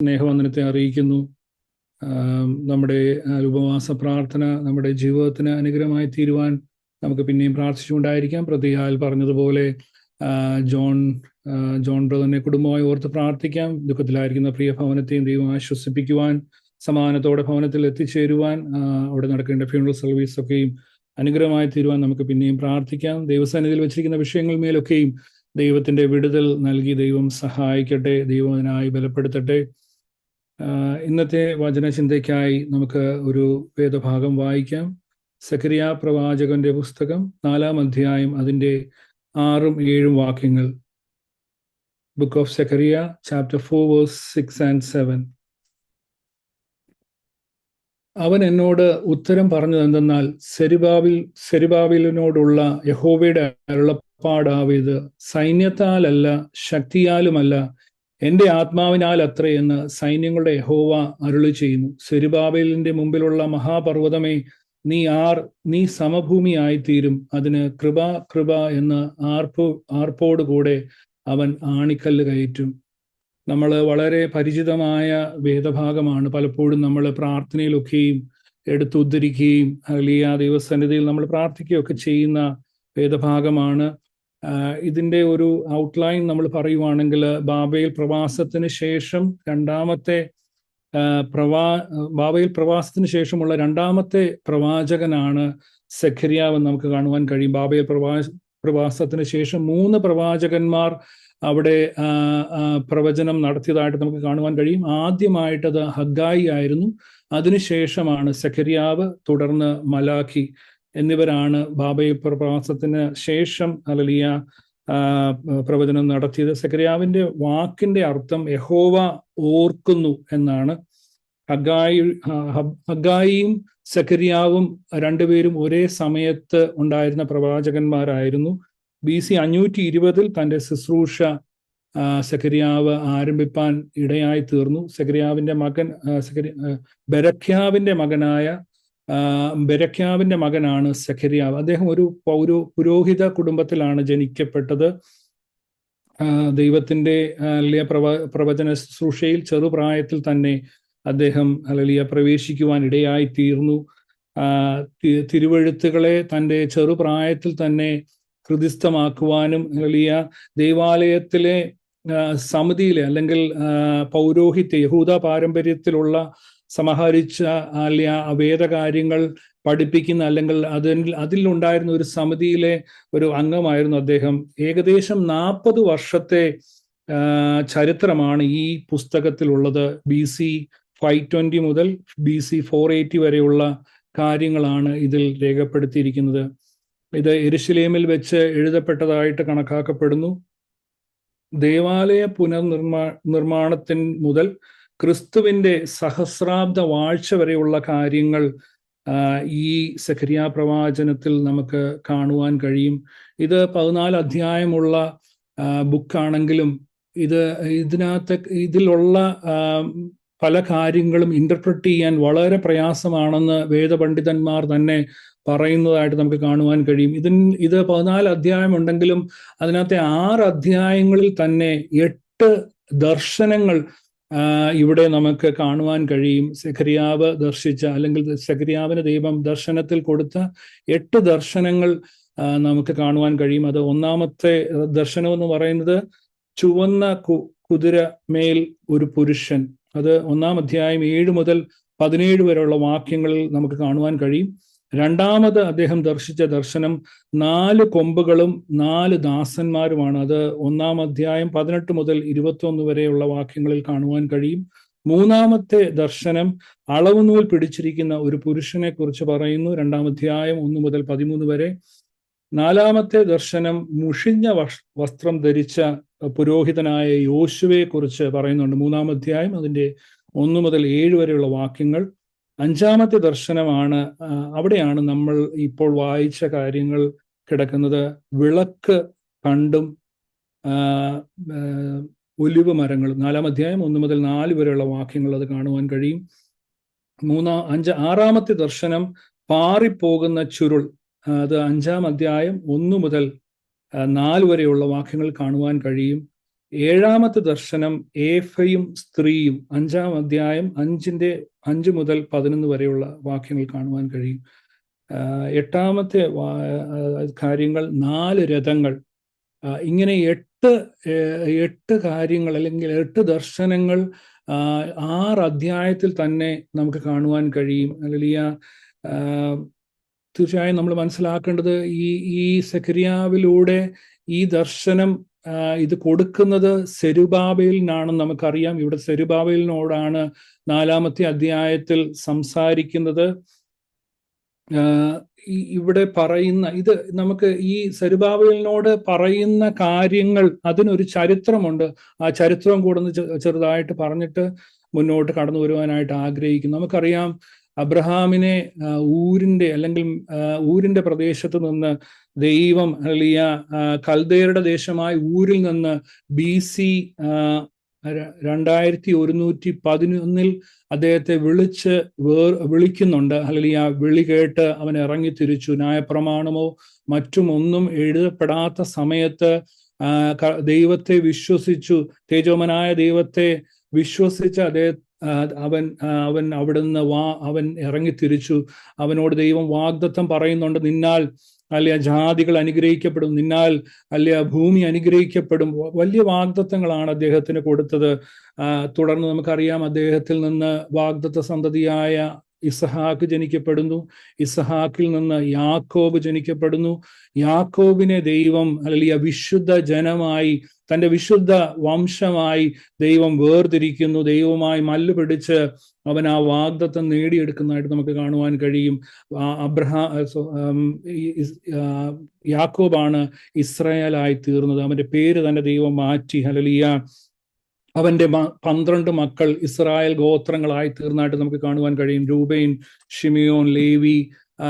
സ്നേഹവന്ദനത്തെ അറിയിക്കുന്നു. നമ്മുടെ ഉപവാസ പ്രാർത്ഥന നമ്മുടെ ജീവിതത്തിന് അനുഗ്രഹമായി തീരുവാൻ നമുക്ക് പിന്നെയും പ്രാർത്ഥിച്ചുകൊണ്ടായിരിക്കാം. പ്രതിയാൽ പറഞ്ഞതുപോലെ ജോൺ ബ്രദറിനെ കുടുംബമായി ഓർത്ത് പ്രാർത്ഥിക്കാം. ദുഃഖത്തിലായിരിക്കുന്ന പ്രിയ ഭവനത്തെയും ദൈവം ആശ്വസിപ്പിക്കുവാൻ, സമാധാനത്തോടെ ഭവനത്തിൽ എത്തിച്ചേരുവാൻ, അവിടെ നടക്കേണ്ട ഫ്യൂണറൽ സർവീസ് ഒക്കെയും അനുഗ്രഹമായി തീരുവാൻ നമുക്ക് പിന്നെയും പ്രാർത്ഥിക്കാം. ദൈവസന്നിധിയിൽ വെച്ചിരിക്കുന്ന വിഷയങ്ങളിന്മേലൊക്കെയും ദൈവത്തിൻ്റെ വിടുതൽ നൽകി ദൈവം സഹായിക്കട്ടെ, ദൈവം അതിനായി ബലപ്പെടുത്തട്ടെ. ഇന്നത്തെ വചനചിന്തയ്ക്കായി നമുക്ക് ഒരു വേദഭാഗം വായിക്കാം. സഖറിയ പ്രവാചകന്റെ പുസ്തകം 4-ാം അധ്യായം, അതിൻ്റെ 6-7 വാക്യങ്ങൾ. ബുക്ക് ഓഫ് സഖറിയ, ചാപ്റ്റർ 4, വേഴ്സ് 6 and 7. അവൻ എന്നോട് ഉത്തരം പറഞ്ഞത് എന്തെന്നാൽ, സെരുബാബേലിനോടുള്ള യഹോവയുടെ അരുളപ്പാടാവിത്, സൈന്യത്താലല്ല ശക്തിയാലുമല്ല എൻ്റെ ആത്മാവിനാൽ അത്രേ എന്ന് സൈന്യങ്ങളുടെ യഹോവ അരുളി ചെയ്യുന്നു. സെരുബാബേലിന്റെ മുമ്പിലുള്ള മഹാപർവ്വതമേ, നീ സമഭൂമിയായിത്തീരും. അതിന് കൃപ എന്ന് ആർപ്പോടുകൂടെ അവൻ ആണിക്കല്ല് കയറ്റും. നമ്മൾ വളരെ പരിചിതമായ വേദഭാഗമാണ്. പലപ്പോഴും നമ്മൾ പ്രാർത്ഥനയിലൊക്കെയും എടുത്തുദ്ധരിക്കുകയും അല്ലെങ്കിൽ ദൈവസന്നിധിയിൽ നമ്മൾ പ്രാർത്ഥിക്കുകയൊക്കെ ചെയ്യുന്ന വേദഭാഗമാണ്. ഇതിൻ്റെ ഒരു ഔട്ട്ലൈൻ നമ്മൾ പറയുവാണെങ്കിൽ, ബാബേൽ പ്രവാസത്തിന് ശേഷം ബാബേൽ പ്രവാസത്തിന് ശേഷമുള്ള രണ്ടാമത്തെ പ്രവാചകനാണ് സഖറിയാവ് നമുക്ക് കാണുവാൻ കഴിയും. ബാബേൽ പ്രവാസത്തിന് ശേഷം 3 പ്രവാചകന്മാർ അവിടെ പ്രവചനം നടത്തിയതായിട്ട് നമുക്ക് കാണുവാൻ കഴിയും. ആദ്യമായിട്ടത് ഹഗ്ഗായി ആയിരുന്നു. അതിനുശേഷമാണ് സഖറിയാവ്, തുടർന്ന് മലാഖി എന്നിവരാണ് ബാബേൽ പ്രവാസത്തിന് ശേഷം പ്രവചനം നടത്തിയത്. സഖറിയാവിന്റെ വാക്കിന്റെ അർത്ഥം യഹോവ ഓർക്കുന്നു എന്നാണ്. ഹഗ്ഗായിയും സഖറിയാവും രണ്ടുപേരും ഒരേ സമയത്ത് ഉണ്ടായിരുന്ന പ്രവാചകന്മാരായിരുന്നു. BC 520 തൻ്റെ ശുശ്രൂഷ സഖറിയാവ് ആരംഭിപ്പാൻ ഇടയായി തീർന്നു. സഖറിയാവിന്റെ മകൻ ബെരഖ്യാവിന്റെ മകനാണ് സഖറിയാവ്. അദ്ദേഹം ഒരു പുരോഹിത കുടുംബത്തിലാണ് ജനിക്കപ്പെട്ടത്. ദൈവത്തിന്റെ പ്രവചന ശുശ്രൂഷയിൽ ചെറുപ്രായത്തിൽ തന്നെ അദ്ദേഹം പ്രവേശിക്കുവാൻ ഇടയായി തീർന്നു. തിരുവെഴുത്തുകളെ തൻ്റെ ചെറുപ്രായത്തിൽ തന്നെ ഹൃദിസ്ഥമാക്കുവാനും ദൈവാലയത്തിലെ സമിതിയിലെ അല്ലെങ്കിൽ പൗരോഹിത്യ യഹൂദ പാരമ്പര്യത്തിലുള്ള സമാഹരിച്ച വേദകാര്യങ്ങൾ പഠിപ്പിക്കുന്ന അല്ലെങ്കിൽ അതിലുണ്ടായിരുന്ന ഒരു സമിതിയിലെ ഒരു അംഗമായിരുന്നു അദ്ദേഹം. ഏകദേശം 40 വർഷത്തെ ചരിത്രമാണ് ഈ പുസ്തകത്തിലുള്ളത്. BC 520 മുതൽ BC 480 വരെയുള്ള കാര്യങ്ങളാണ് ഇതിൽ രേഖപ്പെടുത്തിയിരിക്കുന്നത്. ഇത് യെരുശലേമിൽ വെച്ച് എഴുതപ്പെട്ടതായിട്ട് കണക്കാക്കപ്പെടുന്നു. ദേവാലയ നിർമ്മാണത്തിന് മുതൽ ക്രിസ്തുവിന്റെ സഹസ്രാബ്ദ വാഴ്ച വരെയുള്ള കാര്യങ്ങൾ ഈ സഖറിയ പ്രവാചനത്തിൽ നമുക്ക് കാണുവാൻ കഴിയും. ഇത് 14 അധ്യായമുള്ള ബുക്കാണെങ്കിലും ഇതിലുള്ള പല കാര്യങ്ങളും ഇന്റർപ്രറ്റ് ചെയ്യാൻ വളരെ പ്രയാസമാണെന്ന് വേദപണ്ഡിതന്മാർ തന്നെ പറയുന്നതായിട്ട് നമുക്ക് കാണുവാൻ കഴിയും. ഇത് 14 അധ്യായം ഉണ്ടെങ്കിലും അതിനകത്തെ 6 അധ്യായങ്ങളിൽ തന്നെ 8 ദർശനങ്ങൾ ഇവിടെ നമുക്ക് കാണുവാൻ കഴിയും. സഖറിയാവ് ദർശിച്ച അല്ലെങ്കിൽ സഖറിയാവിന് ദൈവം ദർശനത്തിൽ കൊടുത്ത 8 ദർശനങ്ങൾ നമുക്ക് കാണുവാൻ കഴിയും. അത് ഒന്നാമത്തെ ദർശനം എന്ന് പറയുന്നത് ചുവന്ന കുതിര മേൽ ഒരു പുരുഷൻ. അത് 1-ാം അധ്യായം 7 മുതൽ 17 വരെയുള്ള വാക്യങ്ങളിൽ നമുക്ക് കാണുവാൻ കഴിയും. രണ്ടാമത് അദ്ദേഹം ദർശിച്ച ദർശനം 4 കൊമ്പുകളും 4 ദാസന്മാരുമാണ്. അത് 1-ാം അധ്യായം 18 മുതൽ 21 വരെയുള്ള വാക്യങ്ങളിൽ കാണുവാൻ കഴിയും. മൂന്നാമത്തെ ദർശനം അളവുനൂൽ പിടിച്ചിരിക്കുന്ന ഒരു പുരുഷനെ കുറിച്ച് പറയുന്നു. 2-ാം അധ്യായം 1 മുതൽ 13 വരെ. 4-ാമത്തെ ദർശനം മുഷിഞ്ഞ വസ്ത്രം ധരിച്ച പുരോഹിതനായ യോശുവയെ കുറിച്ച് പറയുന്നുണ്ട്. 3-ാം അധ്യായം അതിൻ്റെ 1 മുതൽ 7 വരെയുള്ള വാക്യങ്ങൾ. 5-ാമത്തെ ദർശനമാണ്, അവിടെയാണ് നമ്മൾ ഇപ്പോൾ വായിച്ച കാര്യങ്ങൾ കിടക്കുന്നത്. വിളക്ക് കണ്ടും ഒലിവ് മരങ്ങളും. 4-ാം അധ്യായം 1 മുതൽ 4 വരെയുള്ള വാക്യങ്ങൾ അത് കാണുവാൻ കഴിയും. 6-ാമത്തെ ദർശനം പാറിപ്പോകുന്ന ചുരുൾ. അത് 5-ാം അധ്യായം 1 മുതൽ 4 വരെയുള്ള വാക്യങ്ങൾ കാണുവാൻ കഴിയും. ഏഴാമത്തെ ദർശനം ഏഫയും സ്ത്രീയും, 5-ാം അധ്യായം 5 മുതൽ 11 വരെയുള്ള വാക്യങ്ങൾ കാണുവാൻ കഴിയും. എട്ടാമത്തെ കാര്യങ്ങൾ 4 രഥങ്ങൾ. ഇങ്ങനെ 8 കാര്യങ്ങൾ അല്ലെങ്കിൽ 8 ദർശനങ്ങൾ 6 അധ്യായത്തിൽ തന്നെ നമുക്ക് കാണുവാൻ കഴിയും. ഹല്ലേലൂയ. തീർച്ചയായും നമ്മൾ മനസ്സിലാക്കേണ്ടത് ഈ സെഖര്യാവിലൂടെ ഈ ദർശനം ഇത് കൊടുക്കുന്നത് സെരുബാബേലിനാണെന്ന് നമുക്കറിയാം. ഇവിടെ സെരുബാബേലിനോടാണ് 4-ാമത്തെ അധ്യായത്തിൽ സംസാരിക്കുന്നത്. ഇവിടെ പറയുന്ന ഇത് നമുക്ക് ഈ സെരുബാബേലിനോട് പറയുന്ന കാര്യങ്ങൾ, അതിനൊരു ചരിത്രമുണ്ട്. ആ ചരിത്രം കൂടെ ചെറുതായിട്ട് പറഞ്ഞിട്ട് മുന്നോട്ട് കടന്നു വരുവാനായിട്ട് ആഗ്രഹിക്കുന്നു. നമുക്കറിയാം, അബ്രഹാമിനെ ഊരിന്റെ പ്രദേശത്ത് നിന്ന് ദൈവം ഹല്ലേലൂയ കൽദയരുടെ ദേശമായ ഊരിൽ നിന്ന് BC 2111 അദ്ദേഹത്തെ വിളിക്കുന്നുണ്ട്. ഹല്ലേലൂയ. വിളി കേട്ട് അവൻ ഇറങ്ങി തിരിച്ചു. ന്യായപ്രമാണമോ മറ്റുമൊന്നും എഴുതപ്പെടാത്ത സമയത്ത് ദൈവത്തെ വിശ്വസിച്ചു, തേജോമനായ ദൈവത്തെ വിശ്വസിച്ച് അവൻ അവിടുന്ന് അവൻ ഇറങ്ങി തിരിച്ചു. അവനോട് ദൈവം വാഗ്ദത്തം പറയുന്നുണ്ട്, നിന്നാൽ അല്ലെ ജാതികൾ അനുഗ്രഹിക്കപ്പെടും, നിന്നാൽ അല്ലെ ഭൂമി അനുഗ്രഹിക്കപ്പെടും. വലിയ വാഗ്ദത്തങ്ങളാണ് അദ്ദേഹത്തിന് കൊടുത്തത്. തുടർന്ന് നമുക്കറിയാം, അദ്ദേഹത്തിൽ നിന്ന് വാഗ്ദത്ത സന്തതിയായ ഇസഹാക്ക് ജനിക്കപ്പെടുന്നു. ഇസഹാക്കിൽ നിന്ന് യാക്കോബ് ജനിക്കപ്പെടുന്നു. യാക്കോബിനെ ദൈവം ഹല്ലേലൂയ വിശുദ്ധ ജനമായി, തൻ്റെ വിശുദ്ധ വംശമായി ദൈവം വേർതിരിക്കുന്നു. ദൈവവുമായി മല്ല് പിടിച്ച് അവൻ ആ വാഗ്ദത്തം നേടിയെടുക്കുന്നതായിട്ട് നമുക്ക് കാണുവാൻ കഴിയും. യാക്കോബാണ് ഇസ്രായേലായി തീർന്നത്. അവന്റെ പേര് തന്നെ ദൈവം മാറ്റി. ഹല്ലേലൂയ. അവന്റെ 12 മക്കൾ ഇസ്രായേൽ ഗോത്രങ്ങളായി തീർന്നതായിട്ട് നമുക്ക് കാണുവാൻ കഴിയും. രൂബേൻ, ഷിമിയോൻ, ലേവി,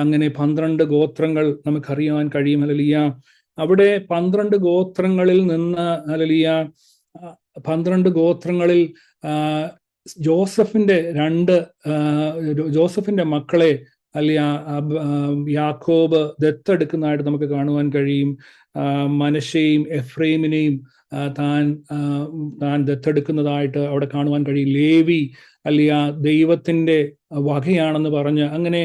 അങ്ങനെ 12 ഗോത്രങ്ങൾ നമുക്കറിയാൻ കഴിയും. ഹല്ലേലൂയ. അവിടെ 12 ഗോത്രങ്ങളിൽ നിന്ന് ഹല്ലേലൂയ 12 ഗോത്രങ്ങളിൽ ജോസഫിന്റെ മക്കളെ അല്ലെ യാക്കോബ് ദത്തെടുക്കുന്നതായിട്ട് നമുക്ക് കാണുവാൻ കഴിയും. മനശ്ശെയും എഫ്രൈമിനെയും താൻ ദത്തെടുക്കുന്നതായിട്ട് അവിടെ കാണുവാൻ കഴിയും. ലേവി അല്ലെ ദൈവത്തിന്റെ വകയാണെന്ന് പറഞ്ഞ് അങ്ങനെ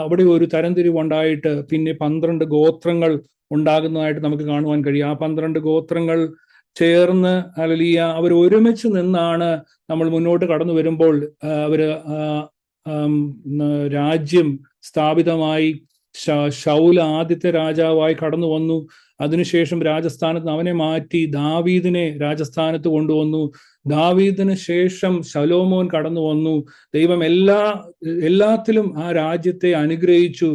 അവിടെ ഒരു തരംതിരിവുണ്ടായിട്ട് പിന്നെ 12 ഗോത്രങ്ങൾ ഉണ്ടാകുന്നതായിട്ട് നമുക്ക് കാണുവാൻ കഴിയും. ആ 12 ഗോത്രങ്ങൾ ചേർന്ന് ഹല്ലേലൂയ അവർ ഒരുമിച്ച് നിന്നാണ് നമ്മൾ മുന്നോട്ട് കടന്നു വരുമ്പോൾ രാജ്യം സ്ഥാപിതമായി. ശൗൽ ആദ്യത്തെ രാജാവായി കടന്നു വന്നു. അതിനുശേഷം രാജസ്ഥാനത്ത് അവനെ മാറ്റി ദാവീദിനെ രാജസ്ഥാനത്ത് കൊണ്ടുവന്നു. ദാവീദിന് ശേഷം ശലോമോൻ കടന്നു വന്നു. ദൈവം എല്ലാത്തിലും ആ രാജ്യത്തെ അനുഗ്രഹിച്ചു.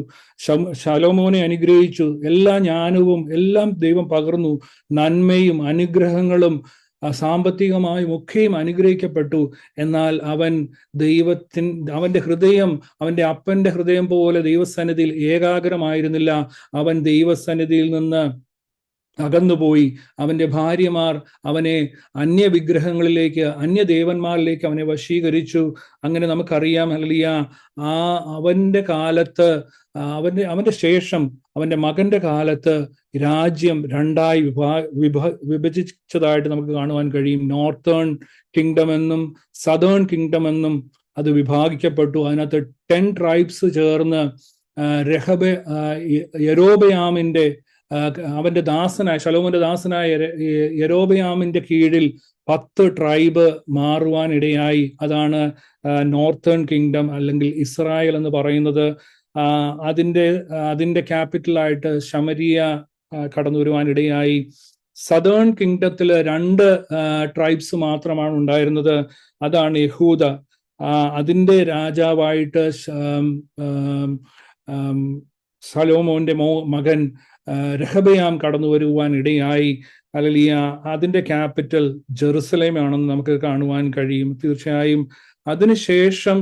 ശലോമോനെ അനുഗ്രഹിച്ചു. എല്ലാ ജ്ഞാനവും എല്ലാം ദൈവം പകർന്നു. നന്മയും അനുഗ്രഹങ്ങളും സാമ്പത്തികമായും ഒക്കെയും അനുഗ്രഹിക്കപ്പെട്ടു. എന്നാൽ അവന്റെ ഹൃദയം അവന്റെ അപ്പന്റെ ഹൃദയം പോലെ ദൈവസന്നിധിയിൽ ഏകാഗ്രമായിരുന്നില്ല. അവൻ ദൈവസന്നിധിയിൽ നിന്ന് അകന്നുപോയി. അവന്റെ ഭാര്യമാർ അവനെ അന്യവിഗ്രഹങ്ങളിലേക്ക്, അന്യദേവന്മാരിലേക്ക് അവനെ വശീകരിച്ചു. അങ്ങനെ നമുക്കറിയാം ഹല്ലേലൂയ അവന്റെ കാലത്ത് അവന്റെ ശേഷം അവന്റെ മകന്റെ കാലത്ത് രാജ്യം 2ആയി വിഭജിച്ചതായിട്ട് നമുക്ക് കാണുവാൻ കഴിയും. നോർത്തേൺ കിങ്ഡം എന്നും സദേൺ കിങ്ഡം എന്നും അത് വിഭാഗിക്കപ്പെട്ടു. അതിനകത്ത് 10 ട്രൈബ്സ് ചേർന്ന് യെരോബയാമിന്റെ അവന്റെ ദാസനായ ശലോമോന്റെ ദാസനായ യെരോബയാമിന്റെ കീഴിൽ 10 ട്രൈബ് മാറുവാൻ ഇടയായി. അതാണ് നോർത്തേൺ കിങ്ഡം അല്ലെങ്കിൽ ഇസ്രായേൽ എന്ന് പറയുന്നത്. അതിന്റെ ക്യാപിറ്റലായിട്ട് ശമരിയ കടന്നു വരുവാൻ ഇടയായി. സദേൺ കിങ്ഡത്തില് 2 ട്രൈബ്സ് മാത്രമാണ് ഉണ്ടായിരുന്നത്. അതാണ് യഹൂദ. അതിന്റെ രാജാവായിട്ട് ശലോമോന്റെ മകൻ രഹബയാം കടന്നു വരുവാൻ ഇടയായി. ഹല്ലേലൂയ. അതിന്റെ ക്യാപിറ്റൽ ജെറുസലേമാണെന്ന് നമുക്ക് കാണുവാൻ കഴിയും. തീർച്ചയായും അതിനുശേഷം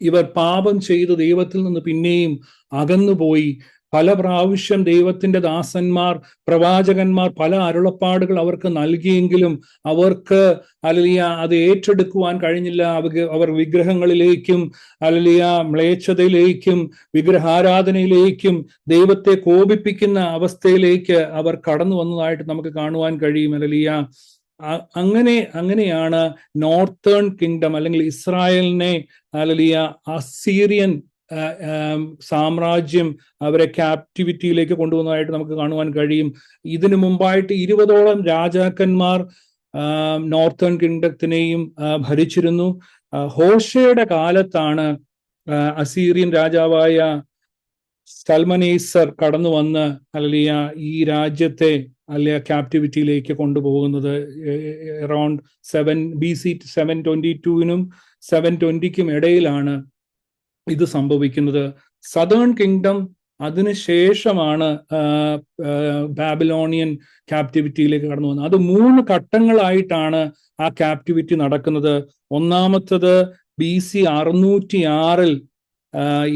ഇവർ പാപം ചെയ്ത് ദൈവത്തിൽ നിന്ന് പിന്നെയും അകന്നുപോയി. പല പ്രാവശ്യം ദൈവത്തിന്റെ ദാസന്മാർ, പ്രവാചകന്മാർ പല അരുളപ്പാടുകൾ അവർക്ക് നൽകിയെങ്കിലും അവർക്ക് ഹല്ലേലൂയ അത് ഏറ്റെടുക്കുവാൻ കഴിഞ്ഞില്ല. അവർ വിഗ്രഹങ്ങളിലേക്കും ഹല്ലേലൂയ മ്ലേച്ഛതയിലേക്കും വിഗ്രഹാരാധനയിലേക്കും ദൈവത്തെ കോപിപ്പിക്കുന്ന അവസ്ഥയിലേക്ക് അവർ കടന്നു വന്നതായിട്ട് നമുക്ക് കാണുവാൻ കഴിയും. ഹല്ലേലൂയ. അങ്ങനെയാണ് നോർത്തേൺ കിങ്ഡം അല്ലെങ്കിൽ ഇസ്രായേലിനെ ഹല്ലേലൂയ അസീറിയൻ സാമ്രാജ്യം അവരെ ക്യാപ്റ്റിവിറ്റിയിലേക്ക് കൊണ്ടുവന്നതായിട്ട് നമുക്ക് കാണുവാൻ കഴിയും. ഇതിനു മുമ്പായിട്ട് 20ഓളം രാജാക്കന്മാർ നോർത്തേൺ കിങ്ഡത്തിനെയും ഭരിച്ചിരുന്നു. ഹോശയുടെ കാലത്താണ് അസീറിയൻ രാജാവായ സൽമനേസർ കടന്നു വന്ന് ഹല്ലേലൂയ ഈ രാജ്യത്തെ അല്ലെ ക്യാപ്റ്റിവിറ്റിയിലേക്ക് കൊണ്ടുപോകുന്നത്. അറൌണ്ട് BC 722-നും 720-ക്കും ഇടയിലാണ് ഇത് സംഭവിക്കുന്നത്. സദേൺ കിങ്ഡം അതിനുശേഷമാണ് ബാബിലോണിയൻ ക്യാപ്റ്റിവിറ്റിയിലേക്ക് കടന്നു വന്നത്. അത് 3 ഘട്ടങ്ങളായിട്ടാണ് ആ ക്യാപ്റ്റിവിറ്റി നടക്കുന്നത്. ഒന്നാമത്തത് BC 606-ൽ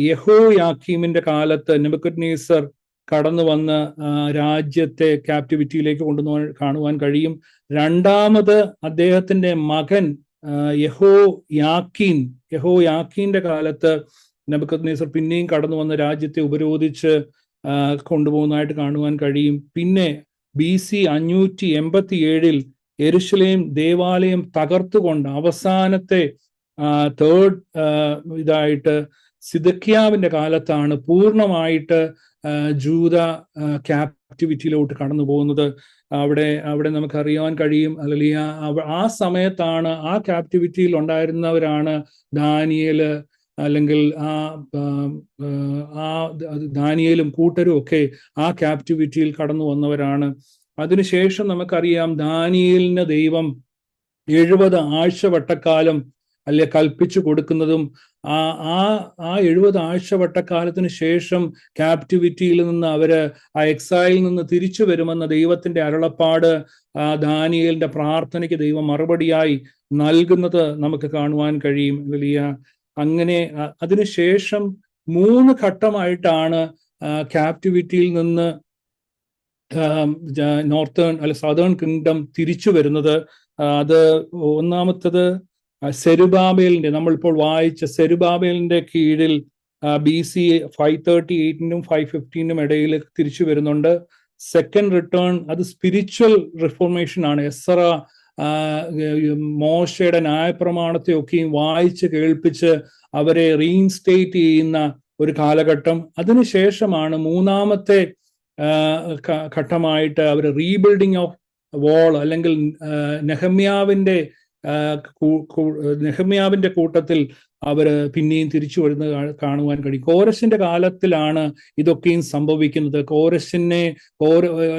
യെഹോയാക്കീമിന്റെ കാലത്ത് നെബൂഖദ്നേസർ കടന്നു വന്ന് രാജ്യത്തെ ക്യാപ്റ്റിവിറ്റിയിലേക്ക് കൊണ്ടുപോകാൻ കാണുവാൻ കഴിയും. രണ്ടാമത് അദ്ദേഹത്തിന്റെ മകൻ യഹോയാക്കീന്റെ കാലത്ത് നെബൂഖദ്നേസർ പിന്നെയും കടന്നു വന്ന് രാജ്യത്തെ ഉപരോധിച്ച് കൊണ്ടുപോകുന്നതായിട്ട് കാണുവാൻ കഴിയും. പിന്നെ BC 587-ൽ യെരുശലേം ദേവാലയം തകർത്തുകൊണ്ട് അവസാനത്തെ തേർഡ് ഇതായിട്ട് സിദക്കിയാവിന്റെ കാലത്താണ് പൂർണ്ണമായിട്ട് ജൂത ക്യാപ്റ്റിവിറ്റിയിലോട്ട് കടന്നു പോകുന്നത്. അവിടെ നമുക്ക് അറിയാൻ കഴിയും ഹല്ലേലൂയ. ആ സമയത്താണ് ആ ക്യാപ്റ്റിവിറ്റിയിൽ ഉണ്ടായിരുന്നവരാണ് ദാനിയേല്, അല്ലെങ്കിൽ ദാനിയേലും കൂട്ടരും ഒക്കെ ആ ക്യാപ്റ്റിവിറ്റിയിൽ കടന്നു വന്നവരാണ്. അതിനുശേഷം നമുക്കറിയാം ദാനിയേലിന് ദൈവം 70 ആഴ്ചവട്ടക്കാലം അല്ലെ കൽപ്പിച്ചു കൊടുക്കുന്നതും ആ 70 ആഴ്ചവട്ടക്കാലത്തിന് ശേഷം ക്യാപ്റ്റിവിറ്റിയിൽ നിന്ന് അവര് ആ എക്സൈലിൽ നിന്ന് തിരിച്ചു വരുമെന്ന ദൈവത്തിന്റെ അരുളപ്പാട് ദാനിയേലിന്റെ പ്രാർത്ഥനയ്ക്ക് ദൈവം മറുപടിയായി നൽകുന്നത് നമുക്ക് കാണുവാൻ കഴിയും. വലിയ അങ്ങനെ അതിനുശേഷം 3 ഘട്ടമായിട്ടാണ് ക്യാപ്റ്റിവിറ്റിയിൽ നിന്ന് നോർത്തേൺ അല്ലെ സദേൺ കിങ്ഡം തിരിച്ചു വരുന്നത്. അത് ഒന്നാമത്തത് സെരുബാബേലിന്റെ, നമ്മളിപ്പോൾ വായിച്ച സെരുബാബേലിന്റെ കീഴിൽ BC 538-നും 515-നും ഇടയിൽ തിരിച്ചു വരുന്നുണ്ട്. സെക്കൻഡ് റിട്ടേൺ അത് സ്പിരിച്വൽ റിഫോർമേഷൻ ആണ്. എസ്ര മോശയുടെ ന്യായപ്രമാണത്തെ ഒക്കെയും വായിച്ച് കേൾപ്പിച്ച് അവരെ റീഇൻസ്റ്റേറ്റ് ചെയ്യുന്ന ഒരു കാലഘട്ടം. അതിനുശേഷമാണ് മൂന്നാമത്തെ ഘട്ടമായിട്ട് അവർ റീബിൽഡിംഗ് ഓഫ് വാൾ, അല്ലെങ്കിൽ നെഹമ്യാവിന്റെ കൂട്ടത്തിൽ അവർ പിന്നെയും തിരിച്ചു വരുന്നത് കാണുവാൻ കഴിയും. കോരശിന്റെ കാലത്തിലാണ് ഇതൊക്കെയും സംഭവിക്കുന്നത്.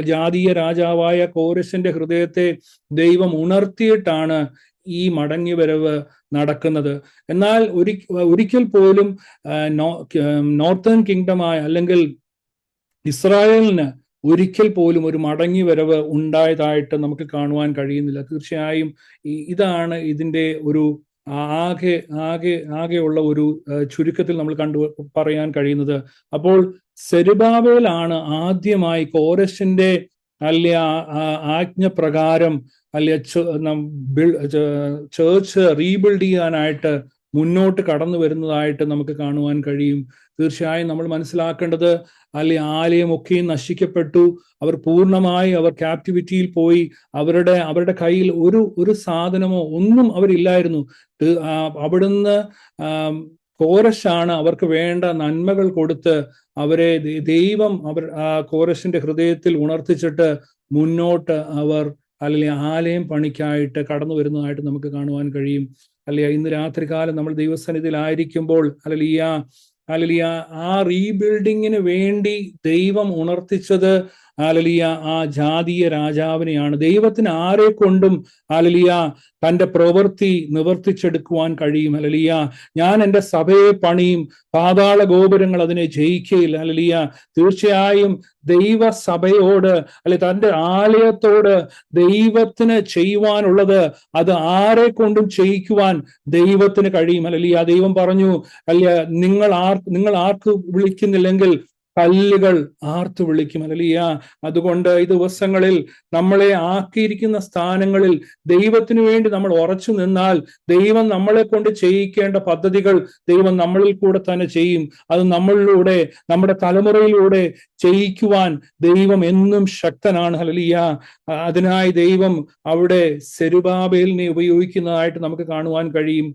ജാതീയ രാജാവായ കോരശിന്റെ ഹൃദയത്തെ ദൈവം ഉണർത്തിയിട്ടാണ് ഈ മടങ്ങിവരവ് നടക്കുന്നത്. എന്നാൽ ഒരിക്കൽ പോലും നോർത്തേൺ കിങ്ഡമായ അല്ലെങ്കിൽ ഇസ്രായേലിന് ഒരിക്കൽ പോലും ഒരു മടങ്ങി വരവ് ഉണ്ടായതായിട്ട് നമുക്ക് കാണുവാൻ കഴിയുന്നില്ല. തീർച്ചയായും ഇതാണ് ഇതിന്റെ ഒരു ആകെയുള്ള ഒരു ചുരുക്കത്തിൽ നമ്മൾ പറയാൻ കഴിയുന്നത്. അപ്പോൾ സെരുബാബേലാണ് ആദ്യമായി കോരശിന്റെ ആജ്ഞപ്രകാരം ചേർച്ച് റീബിൽഡ് ചെയ്യാനായിട്ട് മുന്നോട്ട് കടന്നു വരുന്നതായിട്ട് നമുക്ക് കാണുവാൻ കഴിയും. തീർച്ചയായും നമ്മൾ മനസ്സിലാക്കേണ്ടത് ആലയമൊക്കെയും നശിക്കപ്പെട്ടു. അവർ പൂർണ്ണമായി ക്യാപ്റ്റിവിറ്റിയിൽ പോയി. അവരുടെ കയ്യിൽ ഒരു സാധനമോ ഒന്നും അവരില്ലായിരുന്നു. അവിടുന്ന് കോരശാണ് അവർക്ക് വേണ്ട നന്മകൾ കൊടുത്ത് അവരെ ദൈവം കോരശിന്റെ ഹൃദയത്തിൽ ഉണർത്തിച്ചിട്ട് മുന്നോട്ട് അവർ ആലയം പണിക്കായിട്ട് കടന്നു വരുന്നതായിട്ട് നമുക്ക് കാണുവാൻ കഴിയും. ഇന്ന് രാത്രികാലം നമ്മൾ ദൈവസന്നിധിയിലായിരിക്കുമ്പോൾ ആ റീബിൽഡിങ്ങിന് വേണ്ടി ദൈവം ഉണർത്തിച്ചത് ആ ജാതീയ രാജാവിനെയാണ്. ദൈവത്തിന് ആരെ കൊണ്ടും തന്റെ പ്രവൃത്തി നിവർത്തിച്ചെടുക്കുവാൻ കഴിയും. ഞാൻ എൻ്റെ സഭയെ പണിയും, പാതാള ഗോപുരങ്ങൾ അതിനെ ജയിക്കയില്ല. തീർച്ചയായും ദൈവസഭയോട് തന്റെ ആലയത്തോട് ദൈവത്തിന് ചെയ്യുവാനുള്ളത് അത് ആരെ കൊണ്ടും ചെയ്യിക്കുവാൻ ദൈവത്തിന് കഴിയും. ദൈവം പറഞ്ഞു, നിങ്ങൾ ആർക്ക് വിളിക്കുന്നില്ലെങ്കിൽ കല്ലുകൾ ആർത്തു വിളിക്കും. ഹല്ലേലൂയ. അതുകൊണ്ട് ഈ ദിവസങ്ങളിൽ നമ്മളെ ആക്കിയിരിക്കുന്ന സ്ഥാനങ്ങളിൽ ദൈവത്തിനു വേണ്ടി നമ്മൾ ഉറച്ചു നിന്നാൽ ദൈവം നമ്മളെ കൊണ്ട് ചെയ്യിക്കേണ്ട പദ്ധതികൾ ദൈവം നമ്മളിൽ കൂടെ തന്നെ ചെയ്യും. അത് നമ്മളിലൂടെ, നമ്മുടെ തലമുറയിലൂടെ ചെയ്യിക്കുവാൻ ദൈവം എന്നും ശക്തനാണ്. ഹല്ലേലൂയ. അതിനായി ദൈവം അവിടെ സെരുബാബേലിനെ ഉപയോഗിക്കുന്നതായിട്ട് നമുക്ക് കാണുവാൻ കഴിയും.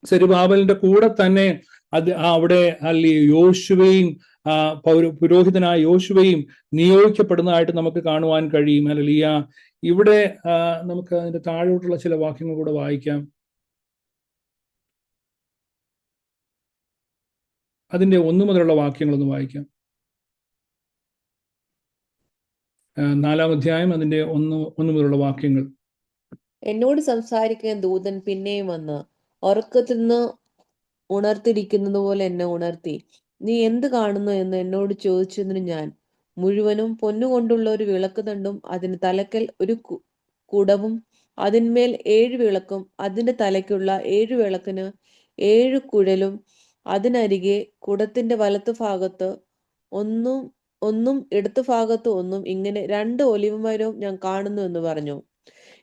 സെരുബാബേലിന്റെ കൂടെ തന്നെ അവിടെ യോശുവയും പുരോഹിതനായ യോശുവയും നിയോഗിക്കപ്പെടുന്നതായിട്ട് നമുക്ക് കാണുവാൻ കഴിയും. ഹല്ലേലൂയ. ഇവിടെ നമുക്ക് അതിന്റെ താഴോട്ടുള്ള ചില വാക്യങ്ങൾ കൂടെ വായിക്കാം. അതിന്റെ 1 മുതലുള്ള വാക്യങ്ങളൊന്ന് വായിക്കാം. 4-ാം അധ്യായം അതിന്റെ 1 മുതലുള്ള വാക്യങ്ങൾ. എന്നോട് സംസാരിക്കാൻ ദൂതൻ പിന്നെയും വന്ന് ഉറക്കത്തിൽ നിന്ന് ഉണർത്തിരിക്കുന്നത് പോലെ എന്നെ ഉണർത്തി, നീ എന്ത് കാണുന്നു എന്ന് എന്നോട് ചോദിച്ചതിന് ഞാൻ, മുഴുവനും പൊന്നുകൊണ്ടുള്ള ഒരു വിളക്ക് തണ്ടും അതിന് തലക്കൽ ഒരു കുടവും അതിന്മേൽ 7 വിളക്കും അതിന്റെ തലയ്ക്കുള്ള 7 വിളക്കിന് 7 കുഴലും അതിനരികെ കുടത്തിന്റെ വലത്തുഭാഗത്ത് ഒന്നും ഇടത്തുഭാഗത്ത് ഒന്നും ഇങ്ങനെ 2 ഒലിവ് മരവും ഞാൻ കാണുന്നു എന്ന് പറഞ്ഞു.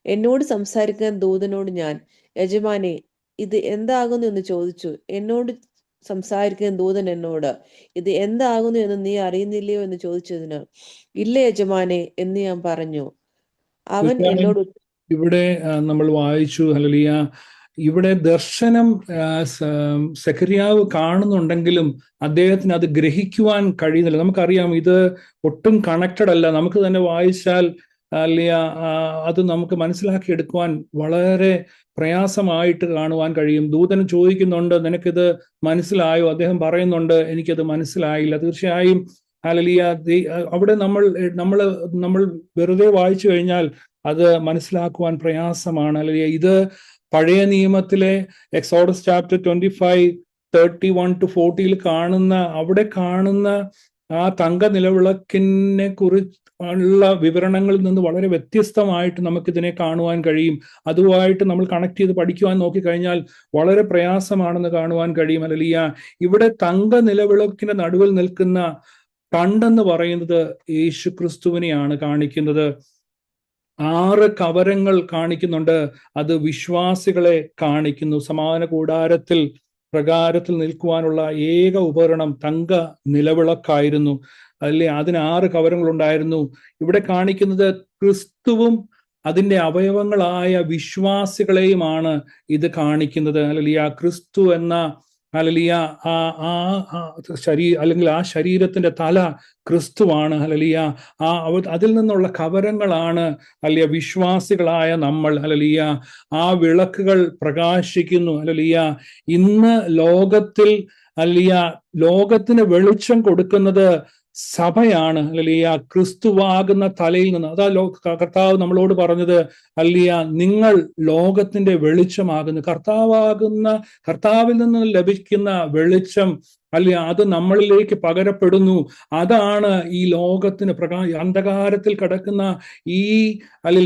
എന്നോട് സംസാരിക്കാൻ ദൂതനോട് ഞാൻ, യജമാനെ, ഇത് എന്താകുന്നു എന്ന് ചോദിച്ചു. എന്നോട് സംസാരിക്കാൻ ദൂതൻ എന്നോട്, ഇത് എന്താകുന്നു എന്ന് നീ അറിയുന്നില്ലയോ എന്ന് ചോദിച്ചതിന്, ഇല്ല യജമാനെ എന്ന് ഞാൻ പറഞ്ഞു. അവൻ എന്നോട് ഇവിടെ നമ്മൾ വായിച്ചു. ഹല്ലേലൂയ. ഇവിടെ ദർശനം സെഖര്യാവ് കാണുന്നുണ്ടെങ്കിലും അദ്ദേഹത്തിന് അത് ഗ്രഹിക്കുവാൻ കഴിയുന്നില്ല. നമുക്കറിയാം ഇത് ഒട്ടും കണക്റ്റഡ് അല്ല. നമുക്ക് തന്നെ വായിച്ചാൽ അത് നമുക്ക് മനസ്സിലാക്കിയെടുക്കുവാൻ വളരെ പ്രയാസമായിട്ട് കാണുവാൻ കഴിയും. ദൂതൻ ചോദിക്കുന്നുണ്ട്, നിനക്കിത് മനസ്സിലായോ? അദ്ദേഹം പറയുന്നുണ്ട്, എനിക്കത് മനസ്സിലായില്ല. തീർച്ചയായും ഹല്ലേലൂയ. അവിടെ നമ്മൾ വെറുതെ വായിച്ചു കഴിഞ്ഞാൽ അത് മനസ്സിലാക്കുവാൻ പ്രയാസമാണ്. ഹല്ലേലൂയ. ഇത് പഴയ നിയമത്തിലെ എക്സോഡസ് ചാപ്റ്റർ 25:31-40 അവിടെ കാണുന്ന ആ തങ്ക നിലവിളക്കിനെ കുറിച്ചുള്ള വിവരണങ്ങളിൽ നിന്ന് വളരെ വ്യത്യസ്തമായിട്ട് നമുക്കിതിനെ കാണുവാൻ കഴിയും. അതുമായിട്ട് നമ്മൾ കണക്ട് ചെയ്ത് പഠിക്കുവാൻ നോക്കിക്കഴിഞ്ഞാൽ വളരെ പ്രയാസമാണെന്ന് കാണുവാൻ കഴിയും. ഹല്ലേലൂയ. ഇവിടെ തങ്ക നിലവിളക്കിന്റെ നടുവിൽ നിൽക്കുന്ന തണ്ടെന്ന് പറയുന്നത് യേശു ക്രിസ്തുവിനെയാണ് കാണിക്കുന്നത്. 6 കവരങ്ങൾ കാണിക്കുന്നുണ്ട്. അത് വിശ്വാസികളെ കാണിക്കുന്നു. സമാധാന കൂടാരത്തിൽ പ്രകാരത്തിൽ നിൽക്കുവാനുള്ള ഏക ഉപകരണം തങ്ക നിലവിളക്കായിരുന്നു. അതിന് 6 കവരങ്ങൾ ഉണ്ടായിരുന്നു. ഇവിടെ കാണിക്കുന്നത് ക്രിസ്തുവും അതിൻ്റെ അവയവങ്ങളായ വിശ്വാസികളെയുമാണ് ഇത് കാണിക്കുന്നത്. ഹല്ലേലൂയ. ക്രിസ്തു എന്ന ഹല്ലേലൂയ അല്ലെങ്കിൽ ആ ശരീരത്തിന്റെ തല ക്രിസ്തുവാണ്. ഹല്ലേലൂയ. അതിൽ നിന്നുള്ള കവരങ്ങളാണ് ഹല്ലേലൂയ വിശ്വാസികളായ നമ്മൾ. ഹല്ലേലൂയ. ആ വിളക്കുകൾ പ്രകാശിക്കുന്നു. ഹല്ലേലൂയ. ഇന്ന് ലോകത്തിൽ ഹല്ലേലൂയ ലോകത്തിന് വെളിച്ചം കൊടുക്കുന്നത് സഭയാണ്. ഹല്ലേലൂയ. ക്രിസ്തുവാകുന്ന തലയിൽ നിന്ന്. അതാ കർത്താവ് നമ്മളോട് പറഞ്ഞത്, ഹല്ലേലൂയ, നിങ്ങൾ ലോകത്തിന്റെ വെളിച്ചമാകുന്നു. കർത്താവിൽ നിന്ന് ലഭിക്കുന്ന വെളിച്ചം അത് നമ്മളിലേക്ക് പകരപ്പെടുന്നു. അതാണ് ഈ ലോകത്തിന് അന്ധകാരത്തിൽ കിടക്കുന്ന ഈ